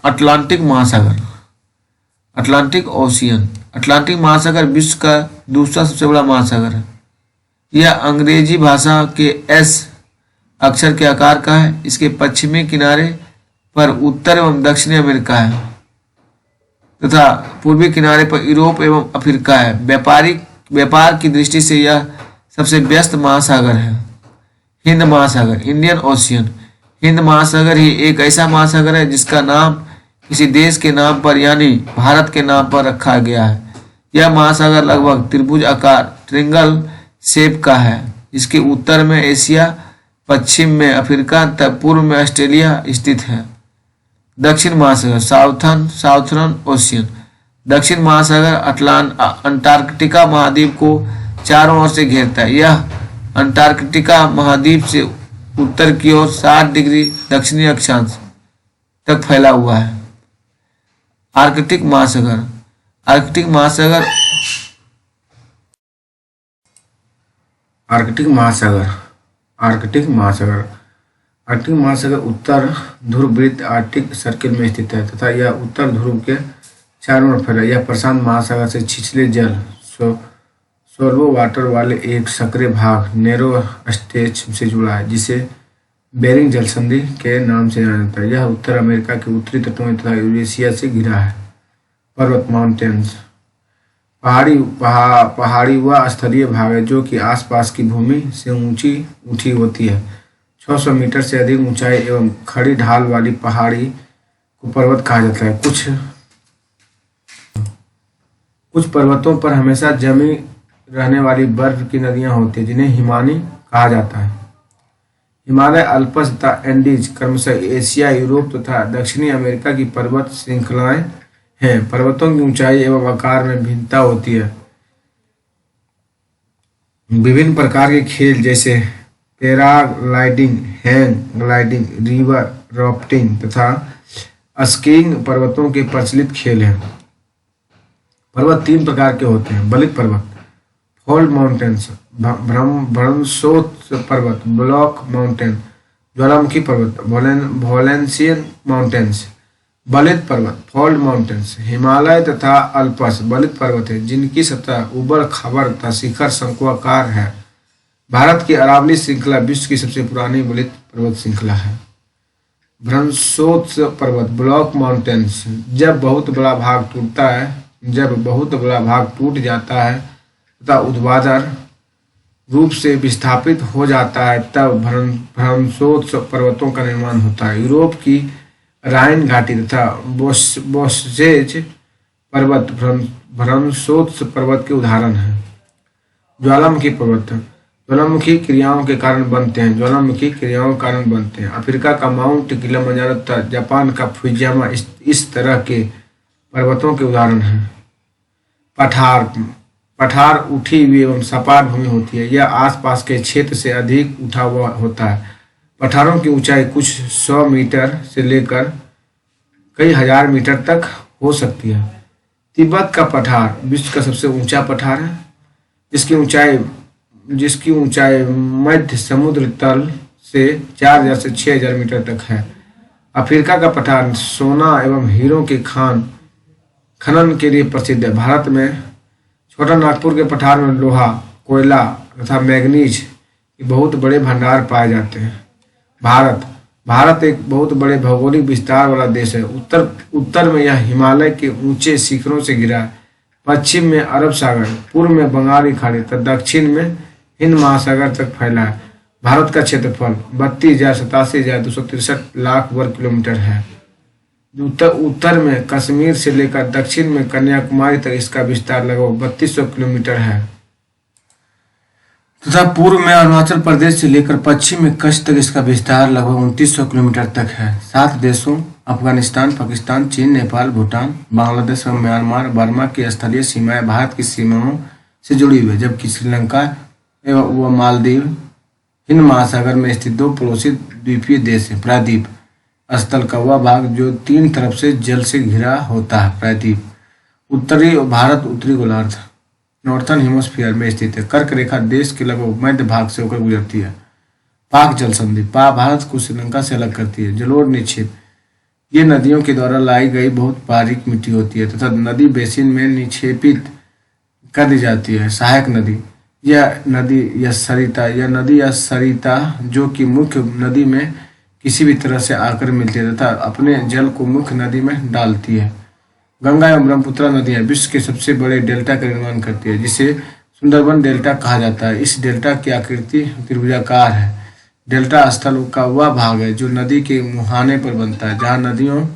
अटलांटिक महासागर अटलांटिक ओशियन। अटलांटिक महासागर विश्व का दूसरा सबसे बड़ा महासागर है। यह अंग्रेजी भाषा के एस अक्षर के आकार का है। इसके पश्चिमी किनारे पर उत्तर एवं दक्षिणी अमेरिका है तथा पूर्वी किनारे पर यूरोप एवं अफ्रीका है। व्यापार की दृष्टि से यह सबसे व्यस्त महासागर है। हिंद महासागर इंडियन ओशियन। हिंद महासागर ही एक ऐसा महासागर है जिसका नाम किसी देश के नाम पर यानी भारत के नाम पर रखा गया है। यह महासागर लगभग त्रिभुज आकार ट्रिंगल शेप का है। इसके उत्तर में एशिया, पश्चिम में अफ्रीका तथा पूर्व में ऑस्ट्रेलिया स्थित है। दक्षिण महासागर साउथर्न ओशियन। दक्षिण महासागर अंटार्कटिका महाद्वीप को चारों ओर से घेरता है। यह अंटार्कटिका महाद्वीप से उत्तर की ओर 60 डिग्री दक्षिणी अक्षांश तक फैला हुआ है। आर्कटिक महासागर उत्तर ध्रुव वृत्त आर्कटिक सर्किल में स्थित है तथा यह उत्तर ध्रुव के चारों ओर फैला। यह प्रशांत महासागर से छिछले जल सोल्वो वाटर वाले एक सक्रिय भाग नेरो स्ट्रेच से जुड़ा है जिसे बेरिंग जलसंधि के नाम से जाना जाता है। यह उत्तर अमेरिका के उत्तरी तटों तथा यूरेशिया से घिरा है। पर्वत माउंटेन्स पहाड़ी वह स्थलीय भाग है जो कि आसपास की भूमि से ऊंची उठी होती है। 600 मीटर से अधिक ऊंचाई एवं खड़ी ढाल वाली पहाड़ी को पर्वत कहा जाता है। कुछ पर्वतों पर हमेशा जमी रहने वाली बर्फ की नदियां होती हैं जिन्हें हिमानी कहा जाता है। हिमालय, अल्प्स तथा एंडीज क्रमशः एशिया, यूरोप तथा दक्षिणी अमेरिका की पर्वत श्रृंखलाएं हैं। पर्वतों की ऊंचाई एवं आकार में भिन्नता होती है। विभिन्न प्रकार के खेल जैसे paragliding, hang gliding, river rafting तथा स्कीइंग पर्वतों के प्रचलित खेल हैं। पर्वत तीन प्रकार के होते हैं: बलित पर्वत, फोल्ड माउंटेन्स, भ्रमशोत्स पर्वत, ब्लॉक माउंटेन, ज्वालामुखी पर्वत, वॉलेंसियन माउंटेन्स। बलित पर्वत, फोल्ड माउंटेन्स, हिमालय तथा अल्प्स बलित पर्वत है जिनकी सतह उबड़ खाबड़ तथा शिखर शंकुआकार है। भारत की अरावली श्रृंखला विश्व की सबसे पुरानी बलित पर्वत श्रृंखला है। भ्रमशोत्स पर्वत, ब्लॉक माउंटेन्स, जब बहुत बड़ा भाग टूट जाता है तथा ऊर्ध्वाधर रूप से विस्थापित हो जाता है तब भ्रमशोत्स पर्वतों का निर्माण होता है। यूरोप की राइन घाटी तथा बोस्जेज पर्वत भ्रमशोत्स पर्वत के उदाहरण हैं। ज्वालामुखी पर्वत ज्वालामुखी क्रियाओं के कारण बनते हैं। अफ्रीका का माउंट किलिमंजारो तथा जापान का फुजियामा इस तरह के पर्वतों के उदाहरण हैं। पठार उठी हुई एवं सपाट भूमि होती है। यह आसपास के क्षेत्र से अधिक उठा हुआ होता है। पठारों की ऊंचाई कुछ 100 मीटर से लेकर कई हजार मीटर तक हो सकती है। तिब्बत का पठार विश्व का सबसे ऊंचा पठार है, जिसकी ऊंचाई मध्य समुद्र तल से 4000 से 6000 मीटर तक है। अफ्रीका का पठार सोना एवं हीरों के खनन के लिए प्रसिद्ध है। भारत में छोटा नागपुर के पठार में लोहा, कोयला तथा मैग्नीज के बहुत बड़े भंडार पाए जाते हैं। भारत एक बहुत बड़े भौगोलिक विस्तार वाला देश है। उत्तर में यह हिमालय के ऊंचे शिखरों से घिरा है। पश्चिम में अरब सागर, पूर्व में बंगाल की खाड़ी तथा दक्षिण में हिंद महासागर तक फैला है। भारत का क्षेत्रफल 32,87,263 लाख वर्ग किलोमीटर है। उत्तर में कश्मीर से लेकर दक्षिण में कन्याकुमारी तक इसका विस्तार लगभग 3200 किलोमीटर है तथा पूर्व में अरुणाचल प्रदेश से लेकर पश्चिम में कच्छ तक इसका विस्तार लगभग 2900 किलोमीटर तक है। 7 देशों अफगानिस्तान, पाकिस्तान, चीन, नेपाल, भूटान, बांग्लादेश और म्यांमार बर्मा की स्थलीय सीमाएं भारत की सीमाओं से जुड़ी हुई है, जबकि श्रीलंका व मालदीव हिंद महासागर में स्थित 2 पड़ोसी द्वीपीय देश है। प्रायद्वीप स्थल का वह भाग जो 3 तरफ से जल से घिरा होता है। प्रायद्वीप उत्तरी भारत उत्तरी गोलार्ध नॉर्थर्न हेमिस्फीयर में स्थित है। कर्क रेखा देश के लगभग मध्य भाग से होकर गुजरती है। पाक जल संधि भारत को श्रीलंका से अलग करती है। जलोढ़ निक्षेप ये नदियों के द्वारा लाई गई बहुत बारीक मिट्टी होती है तथा नदी बेसिन में निक्षेपित कर दी जाती है। सहायक नदी यह नदी या सरिता जो कि मुख्य नदी में किसी भी तरह से आकर मिलती है तथा अपने जल को मुख्य नदी में डालती है। गंगा एवं ब्रह्मपुत्र नदियां विश्व के सबसे बड़े डेल्टा का निर्माण करती है, जिसे सुंदरबन डेल्टा कहा जाता है। इस डेल्टा की आकृति त्रिभुजाकार है। डेल्टा स्थल का वह भाग है जो नदी के मुहाने पर बनता है। जहाँ नदियों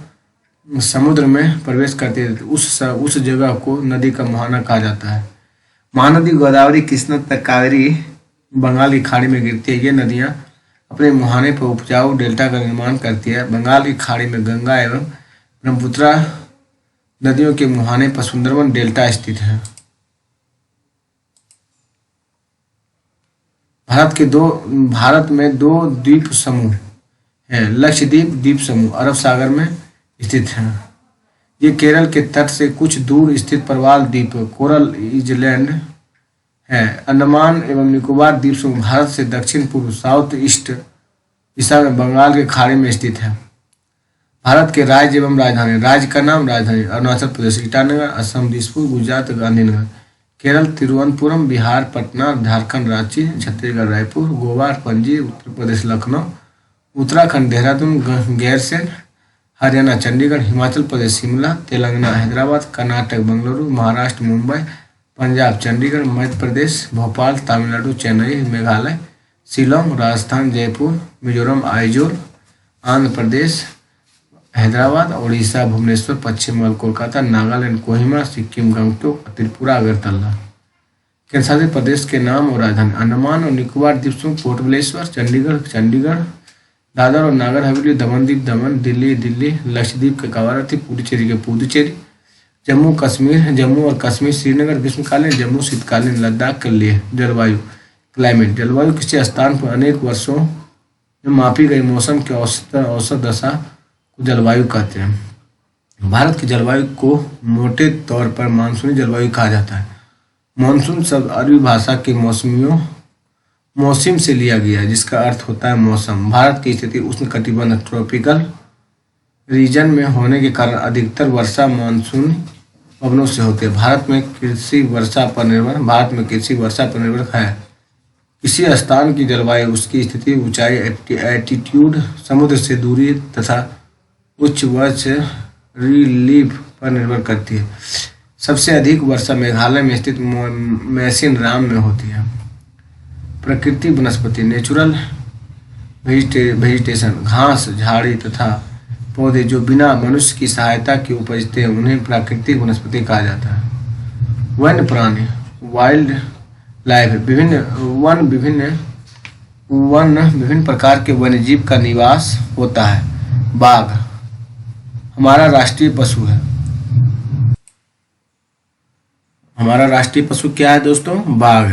समुद्र में प्रवेश करती है उस जगह को नदी का मुहाना कहा जाता है। महानदी गोदावरी, कृष्णा तथा कावेरी बंगाल की खाड़ी में गिरती है। ये नदियां अपने मुहाने पर उपजाऊ डेल्टा का निर्माण करती है। बंगाल की खाड़ी में गंगा एवं ब्रह्मपुत्र नदियों के मुहाने पर सुंदरबन डेल्टा स्थित है। भारत में 2 द्वीप समूह हैं। लक्षद्वीप द्वीप समूह अरब सागर में स्थित है। ये केरल के तट से कुछ दूर स्थित प्रवाल द्वीप कोरल आइलैंड है। अंडमान एवं निकोबार द्वीप समूह भारत से दक्षिण पूर्व साउथ ईस्ट दिशा में बंगाल के खाड़ी में स्थित है। भारत के राज्य एवं राजधानी राज्य का नाम राजधानी अरुणाचल प्रदेश ईटानगर, असम दिसपुर, गुजरात गांधीनगर, केरल तिरुवनंतपुरम, बिहार पटना, झारखंड रांची, छत्तीसगढ़ रायपुर, गोवा पणजी, उत्तर प्रदेश लखनऊ, उत्तराखंड देहरादून गैरसैंण, हरियाणा चंडीगढ़, हिमाचल प्रदेश शिमला, तेलंगाना हैदराबाद, कर्नाटक बेंगलुरु, महाराष्ट्र मुंबई, पंजाब चंडीगढ़, मध्य प्रदेश भोपाल, तमिलनाडु चेन्नई, मेघालय शिलोंग, राजस्थान जयपुर, मिजोरम आइजोल, आंध्र प्रदेश हैदराबाद, उड़ीसा भुवनेश्वर, पश्चिम बंगाल कोलकाता, नागालैंड कोहिमा, सिक्किम गंगटोक, त्रिपुरा अगरतला। केंद्रशासित प्रदेश के नाम और राजधानी अंडमान और निकोबार द्वीप समूह पोर्ट ब्लेयर, चंडीगढ़, दादर और नागर हवेली, दमनदीप दमन, दिल्ली, लक्षद्वीप के कवारत्ती, पुडुचेरी के पुदुचेरी, जम्मू और कश्मीर, श्रीनगर ग्रीष्मकालीन, जम्मू शीतकालीन, लद्दाख के लिए। जलवायु क्लाइमेट, जलवायु किसी स्थान पर अनेक वर्षों में मापी गई मौसम की औसत दशा को जलवायु कहते हैं। भारत की जलवायु को मोटे तौर पर मानसूनी जलवायु कहा जाता है। मानसून शब्द अरबी भाषा के मौसम से लिया गया है, जिसका अर्थ होता है मौसम। भारत की स्थिति उष्णकटिबंध ट्रॉपिकल रीजन में होने के कारण अधिकतर वर्षा मानसून पवनों से होती है। भारत में कृषि वर्षा पर निर्भर है। किसी स्थान की जलवायु उसकी स्थिति, ऊंचाई, एल्टीट्यूड, समुद्र से दूरी तथा उच्च वर्ष रिलीफ पर निर्भर करती है। सबसे अधिक वर्षा मेघालय में स्थित मैसिन राम में होती है। प्रकृति वनस्पति, नेचुरल वेजिटेशन, घास, झाड़ी तथा पौधे जो बिना मनुष्य की सहायता के उपजते हैं उन्हें प्राकृतिक वनस्पति कहा जाता है। वन्य प्राणी, वाइल्ड लाइफ, विभिन्न प्रकार के वन्यजीव का निवास होता है। बाघ हमारा राष्ट्रीय पशु है। हमारा राष्ट्रीय पशु क्या है दोस्तों? बाघ।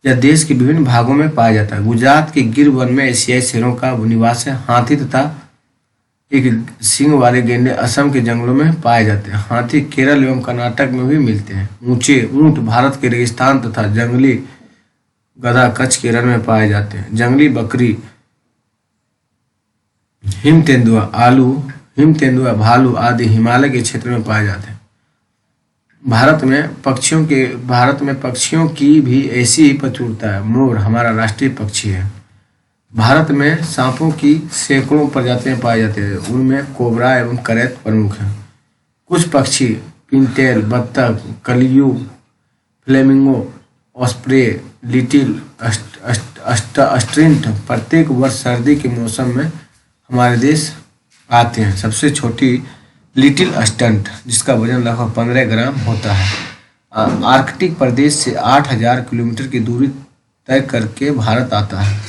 यह देश के विभिन्न भागों में पाया जाता है। गुजरात के गिर वन में एशियाई शेरों का निवास है। हाथी तथा एक सींग वाले गेंडे असम के जंगलों में पाए जाते हैं। हाथी केरल एवं कर्नाटक में भी मिलते हैं। ऊंचे ऊंट भारत के रेगिस्तान तथा जंगली गधा कच्छ केरल में पाए जाते हैं। जंगली बकरी, हिम तेंदुआ, भालू आदि हिमालय के क्षेत्र में पाए जाते हैं। भारत में पक्षियों की भी ऐसी ही प्रचुरता है। मोर हमारा राष्ट्रीय पक्षी है। भारत में सांपों की सैकड़ों प्रजातियां पाई जाती हैं। उनमें कोबरा एवं करैत प्रमुख हैं। कुछ पक्षी पिनटेल, बत्तख, कलियू, फ्लेमिंगो, ऑस्प्रे, लिटिल अस्ट्रिंट प्रत्येक वर्ष सर्दी के मौसम में हमारे देश आते हैं। सबसे छोटी लिटिल अस्टंट, जिसका वजन लगभग 15 ग्राम होता है, आर्कटिक प्रदेश से 8000 किलोमीटर की दूरी तय करके भारत आता है।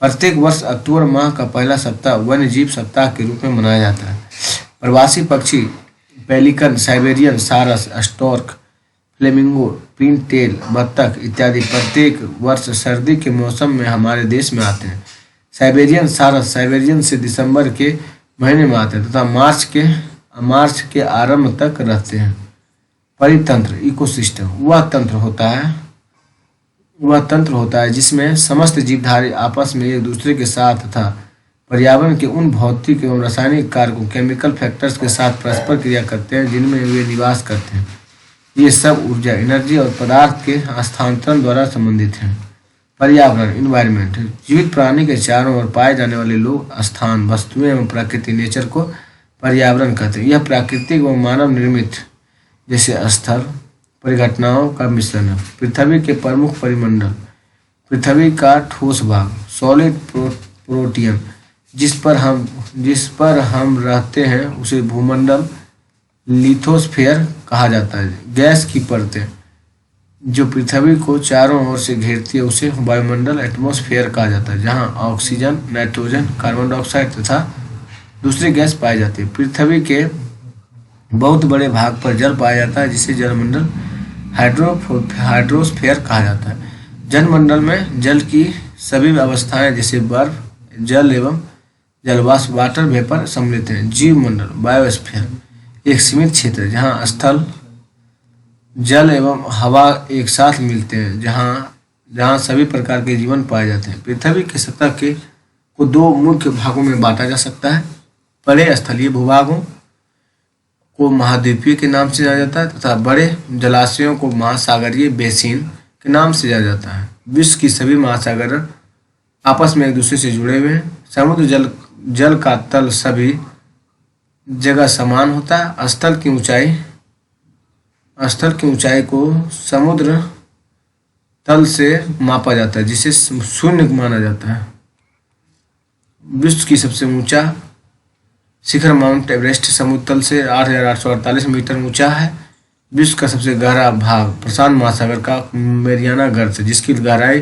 प्रत्येक वर्ष अक्टूबर माह का पहला सप्ताह वन्य जीव सप्ताह के रूप में मनाया जाता है। प्रवासी पक्षी पेलिकन, साइबेरियन सारस, स्टॉर्क, फ्लेमिंगो, पिनटेल, बत्तख इत्यादि प्रत्येक वर्ष सर्दी के मौसम में हमारे देश में आते हैं। साइबेरियन सारस साइबेरियन से दिसंबर के महीने में आते हैं तथा मार्च के आरंभ तक रहते हैं। परितंत्र, इकोसिस्टम वह तंत्र होता है जिसमें समस्त जीवधारी आपस में एक दूसरे के साथ तथा पर्यावरण के उन भौतिक एवं रासायनिक कारकों, केमिकल फैक्टर्स के साथ परस्पर क्रिया करते हैं जिनमें वे निवास करते हैं। ये सब ऊर्जा, एनर्जी और पदार्थ के हस्तांतरण द्वारा संबंधित हैं। पर्यावरण, इन्वायरमेंट, जीवित प्राणी के चारों ओर पाए जाने वाले लोग, स्थान, वस्तुएं एवं प्रकृति, नेचर को पर्यावरण कहते हैं। यह प्राकृतिक व मानव निर्मित जैसे स्थल परिघटनाओं का मिश्रण है। पृथ्वी के प्रमुख परिमंडल, पृथ्वी का ठोस भाग, सॉलिड प्रोटियम, जिस पर हम रहते हैं उसे भूमंडल, लिथोस्फीयर कहा जाता है। गैस की परतें जो पृथ्वी को चारों ओर से घेरती है उसे वायुमंडल, एटमॉस्फेयर कहा जाता है, जहां ऑक्सीजन, नाइट्रोजन, कार्बन डाइऑक्साइड तथा दूसरी गैस पाई जाती है। पृथ्वी के बहुत बड़े भाग पर जल पाया जाता है जिसे जलमंडल, हाइड्रोस्फीयर कहा जाता है। जलमंडल में जल की सभी अवस्थाएं जैसे बर्फ, जल एवं जलवाष्प, वाटर वेपर सम्मिलित हैं। जीव मंडल, बायोस्फीयर एक सीमित क्षेत्र है जहां स्थल, जल एवं हवा एक साथ मिलते हैं, जहां सभी प्रकार के जीवन पाए जाते हैं। पृथ्वी की सतह को दो मुख्य भागों में बांटा जा सकता है। बड़े स्थलीय भूभागों को महाद्वीपीय के नाम से जाना जाता है तथा बड़े जलाशयों को महासागरीय बेसिन के नाम से जाना जाता है। विश्व की सभी महासागर आपस में एक दूसरे से जुड़े हुए हैं। समुद्र जल का तल सभी जगह समान होता है। स्थल की ऊंचाई को समुद्र तल से मापा जाता है जिसे शून्य माना जाता है। विश्व की सबसे ऊंचा शिखर माउंट एवरेस्ट समुद्र तल से 8,848 मीटर ऊंचा है। विश्व का सबसे गहरा भाग प्रशांत महासागर का मेरियाना गर्त है जिसकी गहराई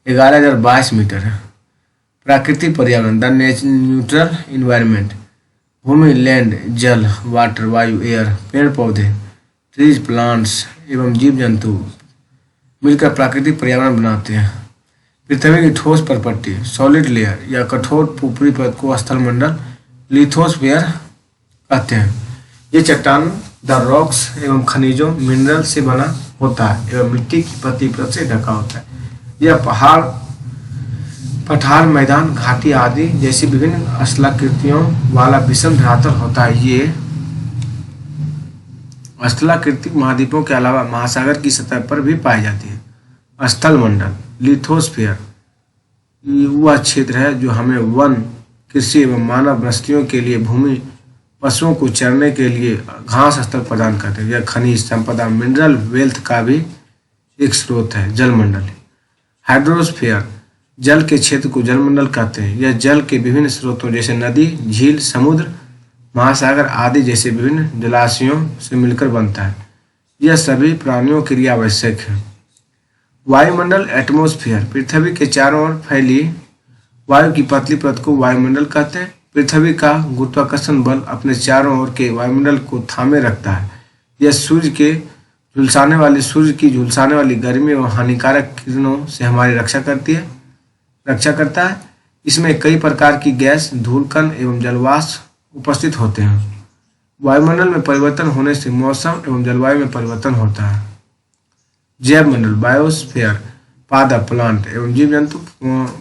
11,022 मीटर है। प्राकृतिक पर्यावरण, द न्यूट्रल इन्वायरमेंट, भूमि, लैंड, जल, वाटर, वायु, एयर, पेड़ पौधे, ट्रीज, प्लांट्स एवं जीव जंतु मिलकर प्राकृतिक पर्यावरण बनाते हैं। पृथ्वी की ठोस परपट्टी सॉलिड लेयर या कठोर ऊपरी परत को स्थलमंडल लिथोस्फीयर कहते हैं। ये चट्टान द रॉक्स एवं खनिजों मिनरल से बना होता है एवं मिट्टी की पतली परत से ढका होता है। यह पहाड़, पठार, मैदान, घाटी आदि जैसी विभिन्न स्थलाकृतियों वाला विषम धरातल होता है। ये स्थलाकृतिक महाद्वीपों के अलावा महासागर की सतह पर भी पाई जाती है। स्थलमंडल लिथोस्फीयर वह क्षेत्र है जो हमें वन, कृषि एवं मानव बस्तियों के लिए भूमि, पशुओं को चरने के लिए घास स्थल प्रदान करते हैं। यह खनिज संपदा, मिनरल वेल्थ का भी एक स्रोत है। जलमंडल हाइड्रोस्फीयर जल के क्षेत्र को जलमंडल कहते हैं। यह जल के विभिन्न स्रोतों जैसे नदी, झील, समुद्र, महासागर आदि जैसे विभिन्न जलाशयों से मिलकर बनता है। यह सभी प्राणियों के लिए आवश्यक है। वायुमंडल एटमॉस्फेयर पृथ्वी के चारों ओर फैली वायु की पतली परत को वायुमंडल कहते हैं। पृथ्वी का गुरुत्वाकर्षण बल अपने चारों ओर के वायुमंडल को थामे रखता है। यह सूर्य की झुलसाने वाली गर्मी एवं हानिकारक किरणों से हमारी रक्षा करता है। इसमें कई प्रकार की गैस, धूलकण एवं जलवाष्प उपस्थित होते हैं। वायुमंडल में परिवर्तन होने से मौसम एवं जलवायु में परिवर्तन होता है। जैव मंडल बायोस्फीयर पादप, प्लांट एवं जीव जंतु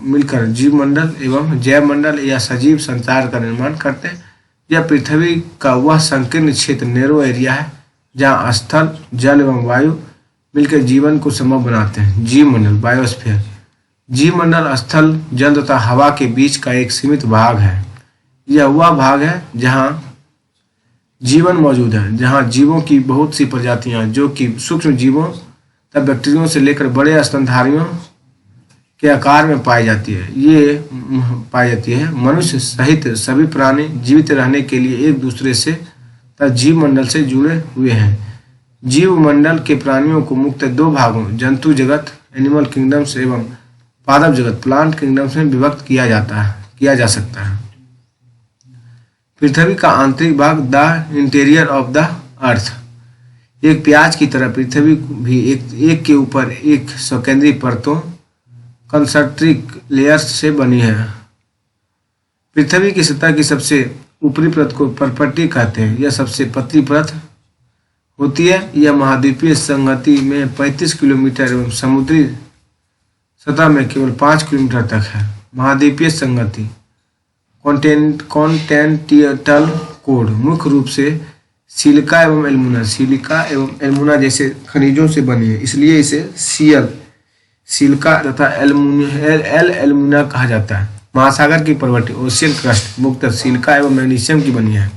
मिलकर जीव मंडल एवं जैव मंडल या सजीव संचार का निर्माण करते हैं। यह पृथ्वी का वह संकीर्ण क्षेत्र नैरो एरिया है जहाँ स्थल, जल एवं वायु मिलकर जीवन को संभव बनाते हैं। जीव मंडल बायोस्फीयर जीव मंडल स्थल, जल तथा हवा के बीच का एक सीमित भाग है। यह वह भाग है जहाँ जीवन मौजूद है, जहाँ जीवों की बहुत सी प्रजातियां जो कि सूक्ष्म जीवों तथा बैक्टीरियों से लेकर बड़े स्तनधारियों के आकार में पाई जाती है। मनुष्य सहित सभी प्राणी जीवित रहने के लिए एक दूसरे से तथा जीव मंडल से जुड़े हुए हैं। जीव मंडल के प्राणियों को मुख्यतः दो भागों जंतु जगत एनिमल किंगडम्स एवं पादप जगत प्लांट किंगडम्स में विभक्त किया जा सकता है। पृथ्वी का आंतरिक भाग the interior of the earth एक प्याज की तरह पृथ्वी भी एक के ऊपर एक सकेंद्रीय परतों कंसंट्रिक लेयर्स से बनी है। पृथ्वी की सतह की सबसे ऊपरी परत को परपट्टी कहते हैं। यह सबसे पतली परत होती है। यह महाद्वीपीय संगति में 35 किलोमीटर एवं समुद्री सतह में केवल 5 किलोमीटर तक है। महाद्वीपीय संगति कॉन्टिनेंटल कोड मुख्य रूप से सिलिका एवं एल्मुना जैसे खनिजों से बनी है, इसलिए इसे सिलिका तथा एल्मुना कहा जाता है। महासागर की परवटी ओशियन क्रस्ट मुख्यतः सिलिका एवं मैग्नीशियम की बनी है,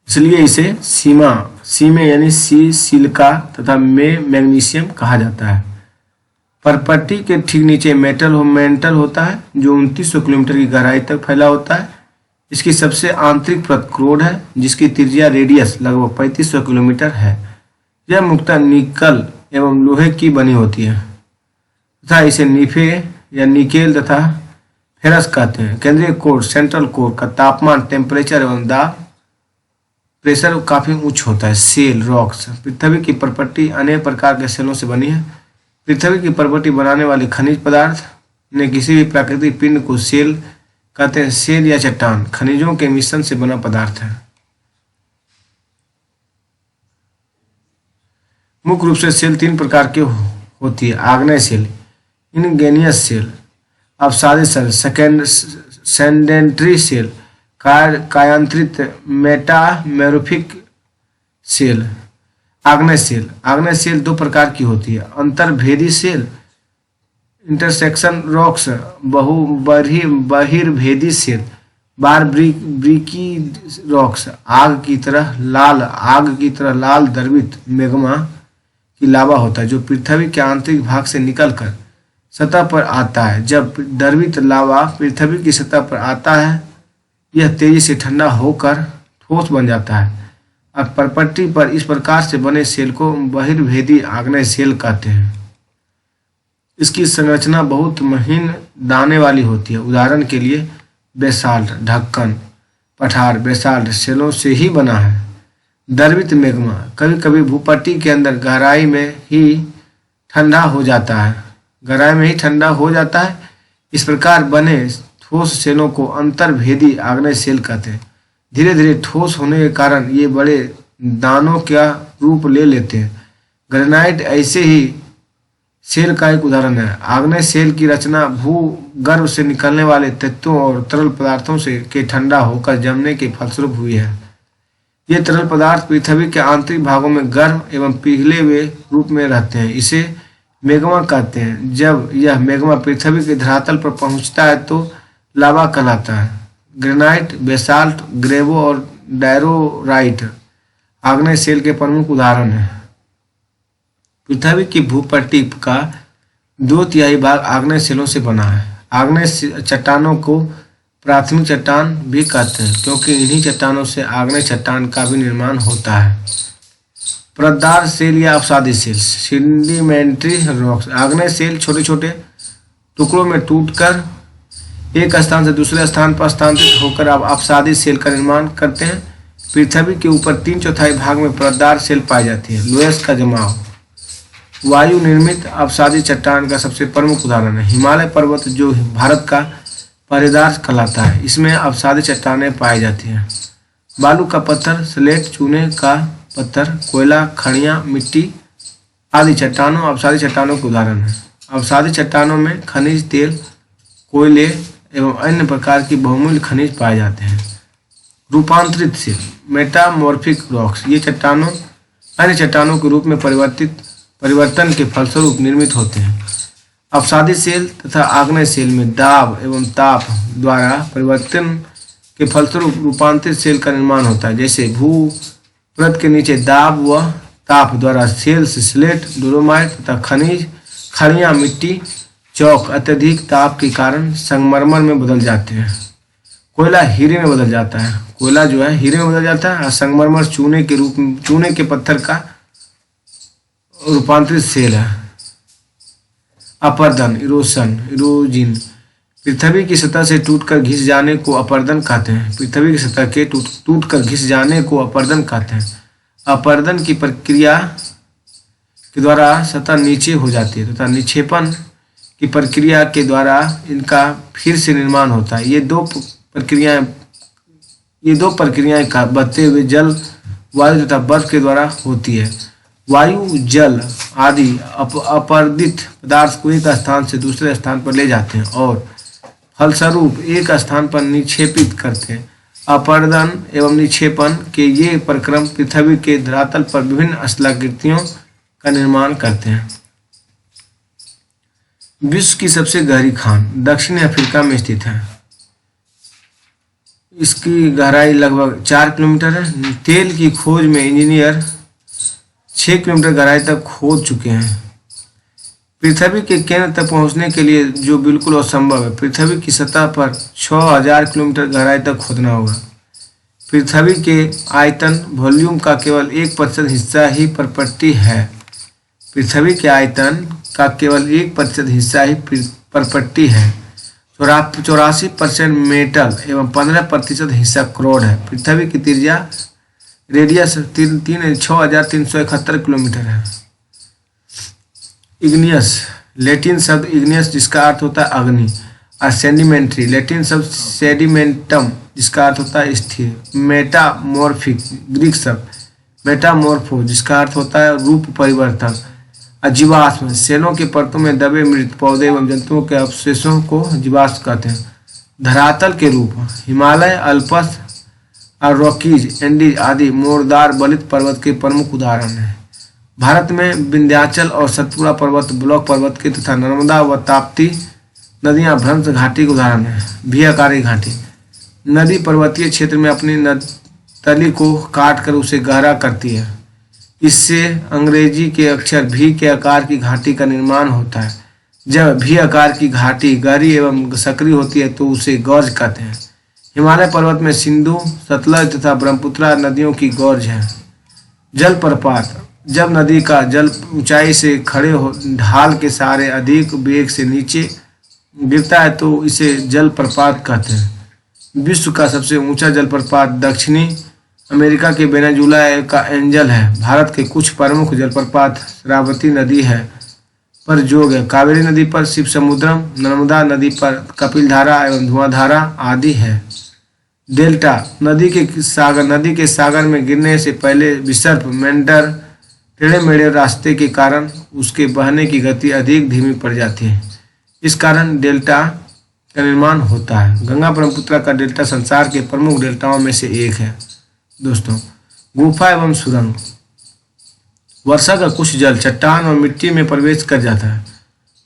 इसलिए इसे सीमे यानी सिलिका तथा मैग्नीशियम कहा जाता है। परपट्टी के ठीक नीचे मेंटल होता है जो 2900 किलोमीटर की गहराई तक फैला होता है। इसकी सबसे आंतरिक परत क्रोड है जिसकी त्रिज्या रेडियस लगभग 3500 किलोमीटर है। यह मुख्यतः निकल एवं लोहे की बनी होती है तथा इसे निफे या निकेल तथा फेरस कहते हैं। केंद्रीय कोर सेंट्रल कोर का तापमान, टेम्परेचर एवं दाब प्रेशर काफी उच्च होता है। सेल रॉक्स पृथ्वी की परपट्टी अनेक प्रकार के सेलों से बनी है। पृथ्वी की परपट्टी बनाने वाले खनिज पदार्थ ने किसी भी प्राकृतिक पिंड को सेल कहते हैं। सेल या चट्टान खनिजों के मिश्रण से बना पदार्थ है। मुख्य रूप से सेल 3 प्रकार की होती है। आग्नेय सेल, इनगेनियस सेल, अपसादित सेल, सेडेंटरी सेल, कायांतरित मेटामॉर्फिक सेल। आग्नेय सेल 2 प्रकार की होती है। अंतर्भेदी सेल इंटरसेक्शन रॉक्स, बहिर्भेदी सेल, बारब्रिकी रॉक्स, आग की तरह लाल द्रवित मैग्मा की लावा होता है जो पृथ्वी के आंतरिक भाग से निकलकर सतह पर आता है। जब द्रवित लावा पृथ्वी की सतह पर आता है यह तेजी से ठंडा होकर ठोस बन जाता है। अब परपट्टी पर इस प्रकार से बने सेल को बहिर्भेदी आग्नेय सेल कहते हैं। इसकी संरचना बहुत महीन दाने वाली होती है। उदाहरण के लिए बेसाल्ट, ढक्कन, पठार बेसाल्ट सेलों से ही बना है। द्रवित मैग्मा कभी कभी भूपट्टी के अंदर गहराई में ही ठंडा हो जाता है, इस प्रकार बने ठोस सेलों को अंतर्भेदी आग्नेय सेल कहते हैं। धीरे धीरे ठोस होने के कारण ये बड़े दानों का रूप ले लेते हैं। ग्रेनाइट ऐसे ही सेल का एक उदाहरण है। आग्नेय सेल की रचना भूगर्भ से निकलने वाले तत्वों और तरल पदार्थों से के ठंडा होकर जमने के फलस्वरूप हुई है। ये तरल पदार्थ पृथ्वी के आंतरिक भागों में गर्म एवं पिघले हुए रूप में रहते हैं। इसे मैग्मा कहते हैं। जब यह मैग्मा पृथ्वी के धरातल पर पहुंचता है तो लावा कहलाता है। ग्रेनाइट, बेसाल्ट, ग्रेवो और डायरोराइट आग्नेय सेल के प्रमुख उदाहरण हैं। पृथ्वी की भूपट्टी का 2/3 भाग आग्नेय सेलों से बना है। आग्नेय चट्टानों को प्राथमिक चट्टान भी कहते हैं क्योंकि इन्हीं चट्टानों से आग्नेय चट्टान का भी निर्माण होता है। परतदार सेल या अपसादी सेल, सेडिमेंट्री रॉक्स। आग्नेय सेल छोटे छोटे टुकड़ों में टूटकर एक स्थान से दूसरे स्थान पर स्थानांतरित होकर अब अपसादी सेल का निर्माण करते हैं। पृथ्वी के ऊपर 3/4 भाग में परतदार सेल पाई जाती है। लोयस का जमाव वायु निर्मित अपसादी चट्टान का सबसे प्रमुख उदाहरण है। हिमालय पर्वत जो भारत का पहरेदार कहलाता है, इसमें अपसादी चट्टानें पाई जाती हैं। बालू का पत्थर, स्लेट, चूने का पत्थर, कोयला, खड़ियाँ, मिट्टी आदि चट्टानों अपसादी चट्टानों के उदाहरण हैं। अपसादी चट्टानों में खनिज तेल, कोयले एवं अन्य प्रकार की बहुमूल्य खनिज पाए जाते हैं। रूपांतरित सेल, मेटामॉर्फिक रॉक्स, ये चट्टानों अन्य चट्टानों के रूप में परिवर्तन के फलस्वरूप निर्मित होते हैं। अपसादी सेल तथा आग्नेय सेल में दाब एवं ताप द्वारा परिवर्तन के फलस्वरूप रूपांतरित सेल का निर्माण होता है। जैसे भूपृष्ठ के नीचे दाब व ताप द्वारा सेल से स्लेट, डोलोमाइट तथा खनिज, खड़ियाँ, मिट्टी, चौक अत्यधिक ताप के कारण संगमरमर में बदल जाते हैं। कोयला हीरे में बदल जाता है। कोयला जो है हीरे में बदल जाता है और संगमरमर चूने के पत्थर का रूपांतरित सेल है। अपरदन, इरोजन, पृथ्वी की सतह से टूटकर घिस जाने को अपरदन कहते हैं। पृथ्वी की सतह के टूटकर घिस जाने को अपरदन कहते हैं। अपरदन की प्रक्रिया के द्वारा सतह नीचे हो जाती है तथा निक्षेपण की प्रक्रिया के द्वारा इनका फिर से निर्माण होता है। ये दो प्रक्रियाएं बहते हुए जल, वायु तथा बर्फ के द्वारा होती है। वायु, जल आदि अपरदित पदार्थ को एक स्थान से दूसरे स्थान पर ले जाते हैं और फलस्वरूप एक स्थान पर निक्षेपित करते हैं। अपरदन एवं निक्षेपण के ये प्रक्रम पृथ्वी के धरातल पर विभिन्न स्थलाकृतियों का निर्माण करते हैं। विश्व की सबसे गहरी खान दक्षिणी अफ्रीका में स्थित है। इसकी गहराई लगभग 4 किलोमीटर है। तेल की खोज में इंजीनियर 6 किलोमीटर गहराई तक खोद चुके हैं। पृथ्वी के केंद्र तक पहुंचने के लिए जो बिल्कुल असंभव है, पृथ्वी की सतह पर 6000 किलोमीटर गहराई तक खोदना होगा। पृथ्वी के आयतन वॉल्यूम का केवल 1% हिस्सा ही परपट्टी है। पृथ्वी के आयतन का केवल 1% हिस्सा ही परपट्टी है। 84% मेटल एवं 15% हिस्सा क्रोड है। पृथ्वी की त्रिज्या रेडियस 6371 किलोमीटर है। इग्नियस, लैटिन शब्द इग्नियस जिसका अर्थ होता है अग्नि, और सेडिमेंट्री, लैटिन शब्द सेडिमेंटम जिसका अर्थ होता है स्थिर। मेटामॉर्फिक, ग्रीक शब्द मेटामॉर्फो जिसका अर्थ होता है रूप परिवर्तन। जीवाश्म, सेलों के परतों में दबे मृत पौधे एवं जंतुओं के अवशेषों को जीवाश्म कहते हैं। धरातल के रूप, हिमालय, अल्पस और रॉकीज, एंडीज आदि मोरदार बलित पर्वत के प्रमुख उदाहरण हैं। भारत में विंध्याचल और सतपुड़ा पर्वत, ब्लॉक पर्वत के तथा नर्मदा व ताप्ती नदियां भ्रंश घाटी के उदाहरण हैं। भी आकारी घाटी, नदी पर्वतीय क्षेत्र में अपनी तली को काट कर उसे गहरा करती है। इससे अंग्रेजी के अक्षर भी के आकार की घाटी का निर्माण होता है। जब भी आकार की घाटी गहरी एवं सक्रिय होती है तो उसे गौर्ज कहते हैं। हिमालय पर्वत में सिंधु, सतलज तथा ब्रह्मपुत्र नदियों की गौर्ज है। जलप्रपात, जब नदी का जल ऊंचाई से खड़े हो ढाल के सहारे अधिक वेग से नीचे गिरता है तो इसे जलप्रपात कहते हैं। विश्व का सबसे ऊंचा जलप्रपात दक्षिणी अमेरिका के वेनेजुला का एंजल है। भारत के कुछ प्रमुख जलप्रपात शरावती नदी है पर जोग है, कावेरी नदी पर शिव समुद्रम, नर्मदा नदी पर कपिलधारा एवं धुआंधारा आदि है। डेल्टा नदी के सागर में गिरने से पहले विसर्प मेंढर टेढ़े मेढ़े रास्ते के कारण उसके बहने की गति अधिक धीमी पड़ जाती है। इस कारण डेल्टा का निर्माण होता है। गंगा ब्रह्मपुत्र का डेल्टा संसार के प्रमुख डेल्टाओं में से एक है। दोस्तों, गुफा एवं सुरंग। वर्षा का कुछ जल चट्टान और मिट्टी में प्रवेश कर जाता है।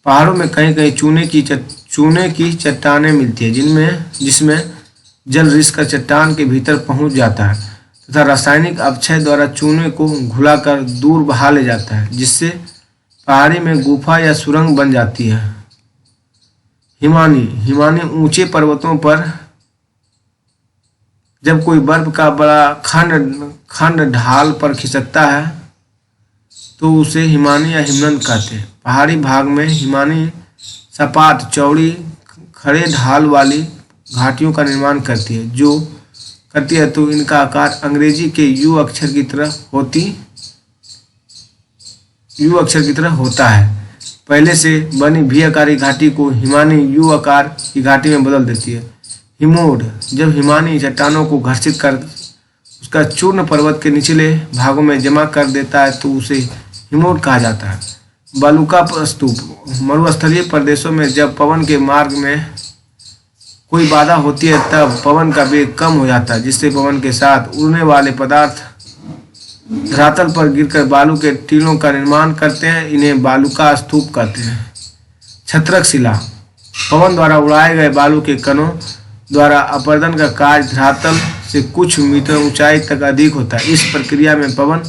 पहाड़ों में कहीं कहीं चूने की चट्टानें मिलती है जिसमें जल रिसकर चट्टान के भीतर पहुंच जाता है तथा रासायनिक अपक्षय द्वारा चूने को घुलाकर दूर बहा ले जाता है, जिससे पहाड़ी में गुफा या सुरंग बन जाती है। हिमानी ऊंचे पर्वतों पर जब कोई बर्फ का बड़ा खंड ढाल पर खिसकता है तो उसे हिमानी या हिमनद कहते हैं। पहाड़ी भाग में हिमानी सपाट चौड़ी खड़े ढाल वाली घाटियों का निर्माण करती है तो इनका आकार अंग्रेजी के यू अक्षर की तरह होता है। पहले से बनी भी आकारी घाटी को हिमानी यू आकार की घाटी में बदल देती है। हिमोड जब हिमानी चट्टानों को घर्षित कर उसका चूर्ण पर्वत के निचले भागों में जमा कर देता है तो उसे हिमोड कहा जाता है। बालूका स्तूप मरुस्थलीय प्रदेशों में जब पवन के मार्ग में कोई बाधा होती है तब पवन का वेग कम हो जाता है, जिससे पवन के साथ उड़ने वाले पदार्थ धरातल पर गिरकर बालू के टीलों का निर्माण करते हैं। इन्हें बालूका स्तूप कहते हैं। छत्रक शिला पवन द्वारा उड़ाए गए बालू के कणों द्वारा अपरदन का कार्य धरातल से कुछ मीटर ऊंचाई तक अधिक होता है। इस प्रक्रिया में पवन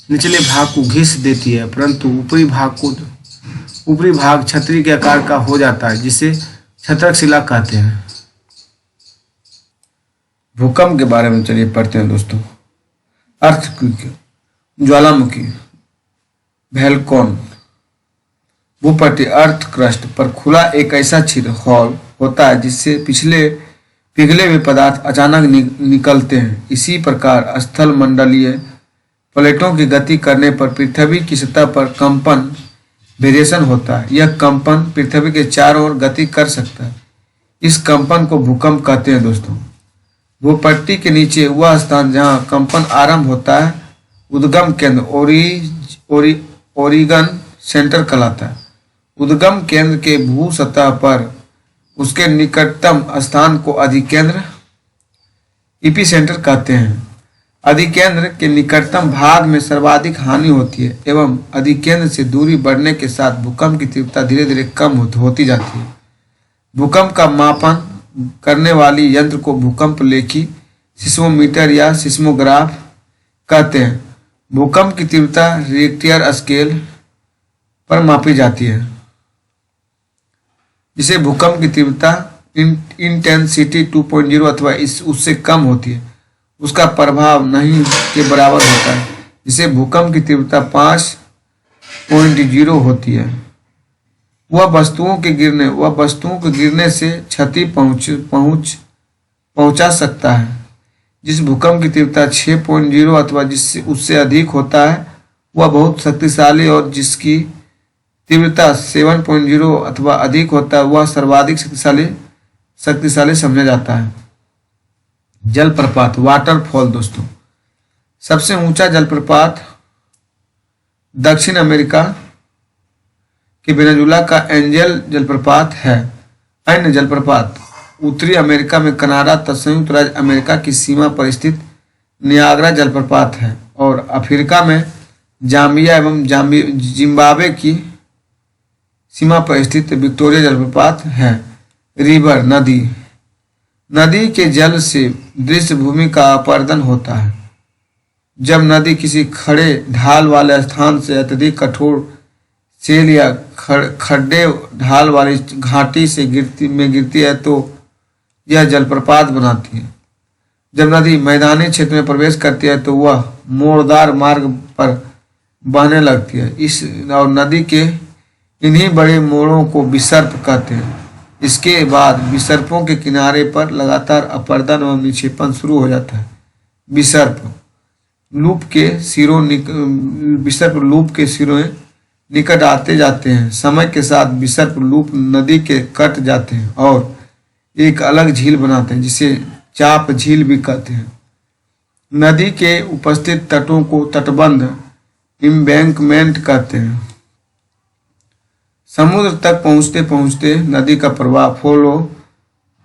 निचले भाग को घिस देती है, परंतु ऊपरी भाग छतरी के आकार का हो जाता है, जिसे छत्रक शिला कहते हैं। भूकंप के बारे में चलिए पढ़ते हैं दोस्तों। अर्थक्वेक ज्वालामुखी, वोल्केन, भूपट्टी अर्थ क्रस्ट पर खुला एक ऐसा छिद्र हॉल होता है जिससे पिघले हुए पदार्थ अचानक निकलते हैं। इसी प्रकार स्थल मंडलीय प्लेटों की गति करने पर पृथ्वी की सतह पर कंपन वेरिएशन होता है। यह कंपन पृथ्वी के चारों ओर गति कर सकता है। इस कंपन को भूकंप कहते हैं दोस्तों। भूपट्टी के नीचे वह स्थान जहां कंपन आरंभ होता है उद्गम केंद्र ओरिगन सेंटर कहलाता है। उद्गम केंद्र के भू सतह पर उसके निकटतम स्थान को अधिकेंद्र एपिसेंटर कहते हैं। अधिकेंद्र के निकटतम भाग में सर्वाधिक हानि होती है एवं अधिकेंद्र से दूरी बढ़ने के साथ भूकंप की तीव्रता धीरे धीरे कम होती जाती है। भूकंप का मापन करने वाली यंत्र को भूकंप लेखी सिस्मोमीटर या सिस्मोग्राफ कहते हैं। भूकंप की तीव्रता रिक्टर स्केल पर मापी जाती है, जिसे भूकंप की तीव्रता इंटेंसिटी 2.0 अथवा उससे कम होती है उसका प्रभाव नहीं के बराबर होता है, जिसे भूकंप की तीव्रता 5.0 होती है। वह वस्तुओं के गिरने से क्षति पहुंचा सकता है। जिस भूकंप की तीव्रता 6.0 अथवा जिससे उससे अधिक होता है वह बहुत शक्तिशाली और जिसकी तीव्रता 7.0 अथवा अधिक होता है वह सर्वाधिक शक्तिशाली समझा जाता है। जलप्रपात वाटरफॉल दोस्तों, सबसे ऊंचा जलप्रपात दक्षिण अमेरिका के वेनेजुला का एंजल जलप्रपात है। अन्य जलप्रपात उत्तरी अमेरिका में कनाडा तथा संयुक्त राज्य अमेरिका की सीमा पर स्थित नियाग्रा जलप्रपात है और अफ्रीका में जाम्बिया एवं जिम्बाब्वे की सीमा पर स्थित विक्टोरिया जलप्रपात है। रिवर नदी के जल से दृश्य भूमि का अपरदन होता है। जब नदी किसी खड़े ढाल वाले स्थान से अत्यधिक कठोर सेल या खड्डे ढाल वाली घाटी से गिरती है तो यह जलप्रपात बनाती है। जब नदी मैदानी क्षेत्र में प्रवेश करती है तो वह मोड़दार मार्ग पर बहने लगती है। और नदी के इन्हीं बड़े मोड़ों को विसर्प कहते हैं। इसके बाद विसर्पों के किनारे पर लगातार अपरदन एवं निक्षेपण शुरू हो जाता है। विसर्प लूप के सिरों निकट आते जाते हैं। समय के साथ विसर्प लूप नदी के कट जाते हैं और एक अलग झील बनाते हैं जिसे चाप झील भी कहते हैं। नदी के उपस्थित तटों को तटबंध इम्बैंकमेंट कहते हैं। समुद्र तक पहुंचते पहुंचते नदी का प्रवाह फ्लो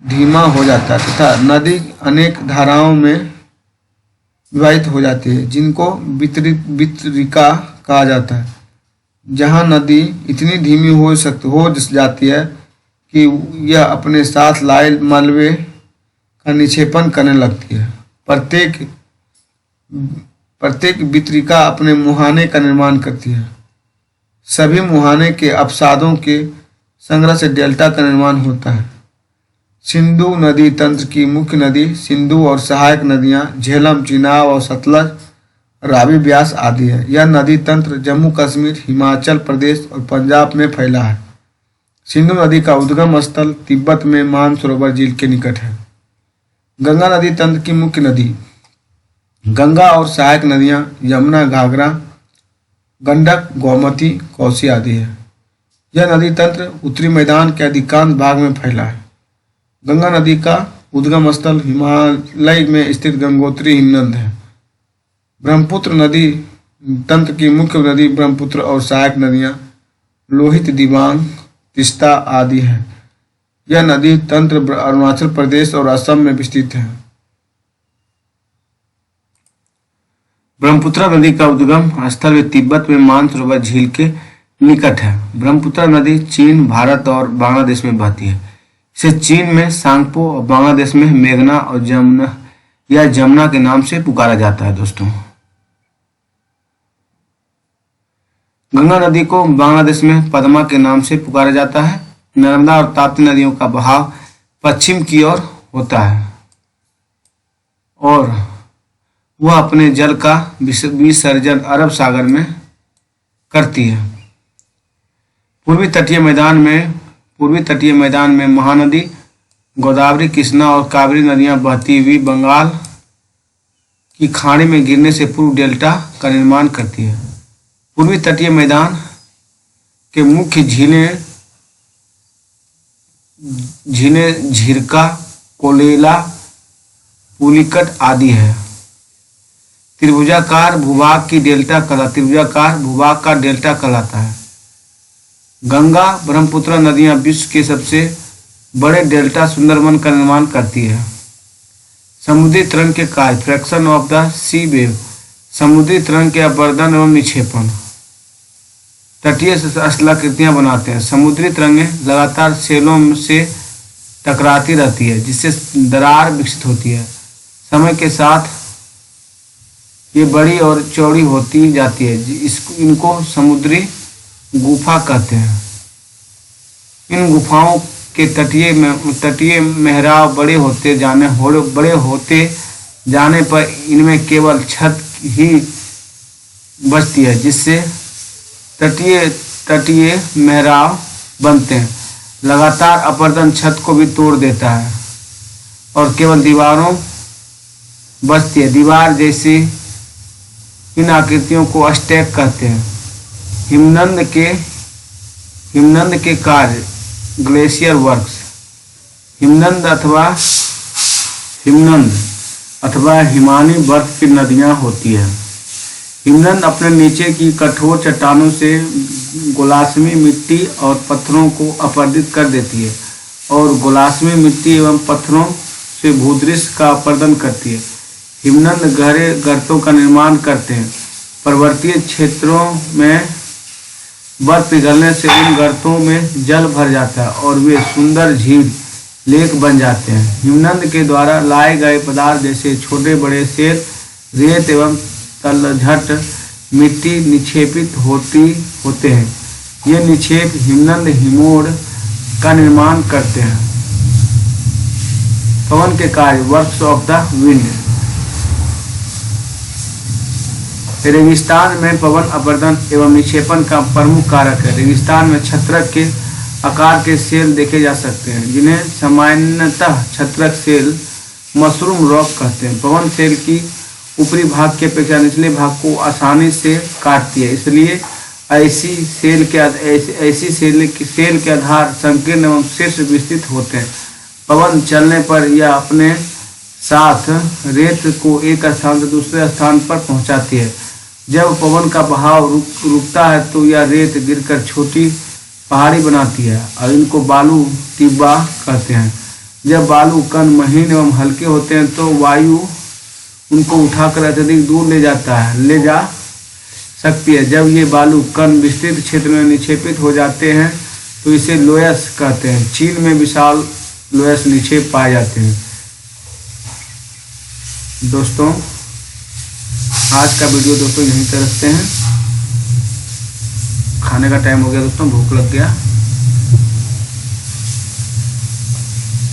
धीमा हो जाता है तथा नदी अनेक धाराओं में विभाजित हो जाती है जिनको वितरिका कहा जाता है। जहां नदी इतनी धीमी हो जाती है कि यह अपने साथ लाए मलबे का निक्षेपण करने लगती है। प्रत्येक वितरिका अपने मुहाने का निर्माण करती है। सभी मुहाने के अपसादों के संग्रह से डेल्टा का निर्माण होता है। सिंधु नदी तंत्र की मुख्य नदी सिंधु और सहायक नदियां झेलम, चिनाब और सतलज, रावी, ब्यास आदि है। यह नदी तंत्र जम्मू कश्मीर, हिमाचल प्रदेश और पंजाब में फैला है। सिंधु नदी का उद्गम स्थल तिब्बत में मानसरोवर झील के निकट है। गंगा नदी तंत्र की मुख्य नदी गंगा और सहायक नदियां यमुना, घाघरा, गंडक, गोमती, कोसी आदि है। यह नदी तंत्र उत्तरी मैदान के अधिकांश भाग में फैला है। गंगा नदी का उद्गम स्थल हिमालय में स्थित गंगोत्री हिमनद है। ब्रह्मपुत्र नदी तंत्र की मुख्य नदी ब्रह्मपुत्र और सहायक नदियां लोहित, दिबांग, तिस्ता आदि है। यह नदी तंत्र अरुणाचल प्रदेश और असम में विस्तृत है। ब्रह्मपुत्र नदी का उद्गम स्थल वे तिब्बत में मानसरोवर झील के निकट है। ब्रह्मपुत्र नदी चीन, भारत और बांग्लादेश में बहती है। इसे चीन में सांगपो और बांग्लादेश में मेघना और जमुना के नाम से पुकारा जाता है। दोस्तों, गंगा नदी को बांग्लादेश में पद्मा के नाम से पुकारा जाता है। नर्मदा और ताप्ती नदियों का बहाव पश्चिम की ओर होता है और वह अपने जल का विसर्जन अरब सागर में करती है। पूर्वी तटीय मैदान में महानदी गोदावरी, कृष्णा और कावेरी नदियां बहती हुई बंगाल की खाड़ी में गिरने से पूर्व डेल्टा का निर्माण करती है। पूर्वी तटीय मैदान के मुख्य झीलें झीरका, कोलेला, पुलिकट आदि है। त्रिभुजाकार भूभाग का डेल्टा कहलाता है। गंगा ब्रह्मपुत्र नदियां विश्व के सबसे बड़े डेल्टा सुंदरबन का निर्माण करती है। समुद्री तरंग के कार्य fraction of the sea wave, समुद्री तरंग के अपवर्तन एवं निक्षेपण तटीय स्थलाकृतियां बनाते हैं। समुद्री तरंगें लगातार सेलों से टकराती रहती है जिससे दरार विकसित होती है। समय के साथ ये बड़ी और चौड़ी होती जाती है। इनको समुद्री गुफा कहते हैं। इन गुफाओं के तटीय मेहराब बड़े होते जाने पर इनमें केवल छत ही बचती है जिससे तटीय मेहराब बनते हैं। लगातार अपरदन छत को भी तोड़ देता है और केवल दीवारों बचती है। दीवार जैसी इन आकृतियों को अस्टेक कहते हैं। हिमनद के कार्य ग्लेशियर वर्क्स, हिमनद अथवा हिमानी बर्फ की नदियां होती है। हिमनद अपने नीचे की कठोर चट्टानों से गोलाश्मी मिट्टी और पत्थरों को अपरदित कर देती है और गोलाश्मी मिट्टी एवं पत्थरों से भूदृश्य का अपरदन करती है। हिमनद गहरे गर्तों का निर्माण करते हैं। पर्वतीय क्षेत्रों में बर्फ पिघलने से उन गर्तों में जल भर जाता है और वे सुंदर झील लेक बन जाते हैं। हिमनद के द्वारा लाए गए पदार्थ जैसे छोटे बड़े सेल, रेत एवं तलछट मिट्टी निक्षेपित होते हैं। ये निक्षेप हिमनद हिमोड़ का निर्माण करते हैं। पवन के कार्य वर्क्स ऑफ द विंड, रेगिस्तान में पवन अपरदन एवं निक्षेपण का प्रमुख कारक है। रेगिस्तान में छत्रक के आकार के सेल देखे जा सकते हैं जिन्हें सामान्यतः छत्रक सेल, मशरूम रॉक कहते हैं। पवन सेल की ऊपरी भाग के अपेक्षा निचले भाग को आसानी से काटती है। इसलिए ऐसी सेल के आधार संकीर्ण एवं शीर्ष विस्तृत होते हैं। पवन चलने पर यह अपने साथ रेत को एक स्थान से दूसरे स्थान पर पहुंचाती है। जब पवन का बहाव रुकता है तो यह रेत गिरकर छोटी पहाड़ी बनाती है और इनको बालू टिब्बा कहते हैं। जब बालू कण महीन एवं हल्के होते हैं तो वायु उनको उठाकर अत्यधिक दूर ले जा सकती है। जब ये बालू कण विस्तृत क्षेत्र में निक्षेपित हो जाते हैं तो इसे लोयस कहते हैं। चीन में विशाल लोयस निक्षेप पाए जाते हैं। दोस्तों आज का वीडियो दोस्तों यहीं तक रखते हैं। खाने का टाइम हो गया दोस्तों, भूख लग गया।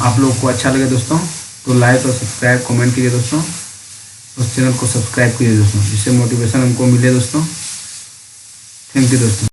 आप लोग को अच्छा लगे दोस्तों तो लाइक और सब्सक्राइब कमेंट कीजिए दोस्तों। उस चैनल को सब्सक्राइब कीजिए दोस्तों, जिससे मोटिवेशन हमको मिले दोस्तों। थैंक यू दोस्तों।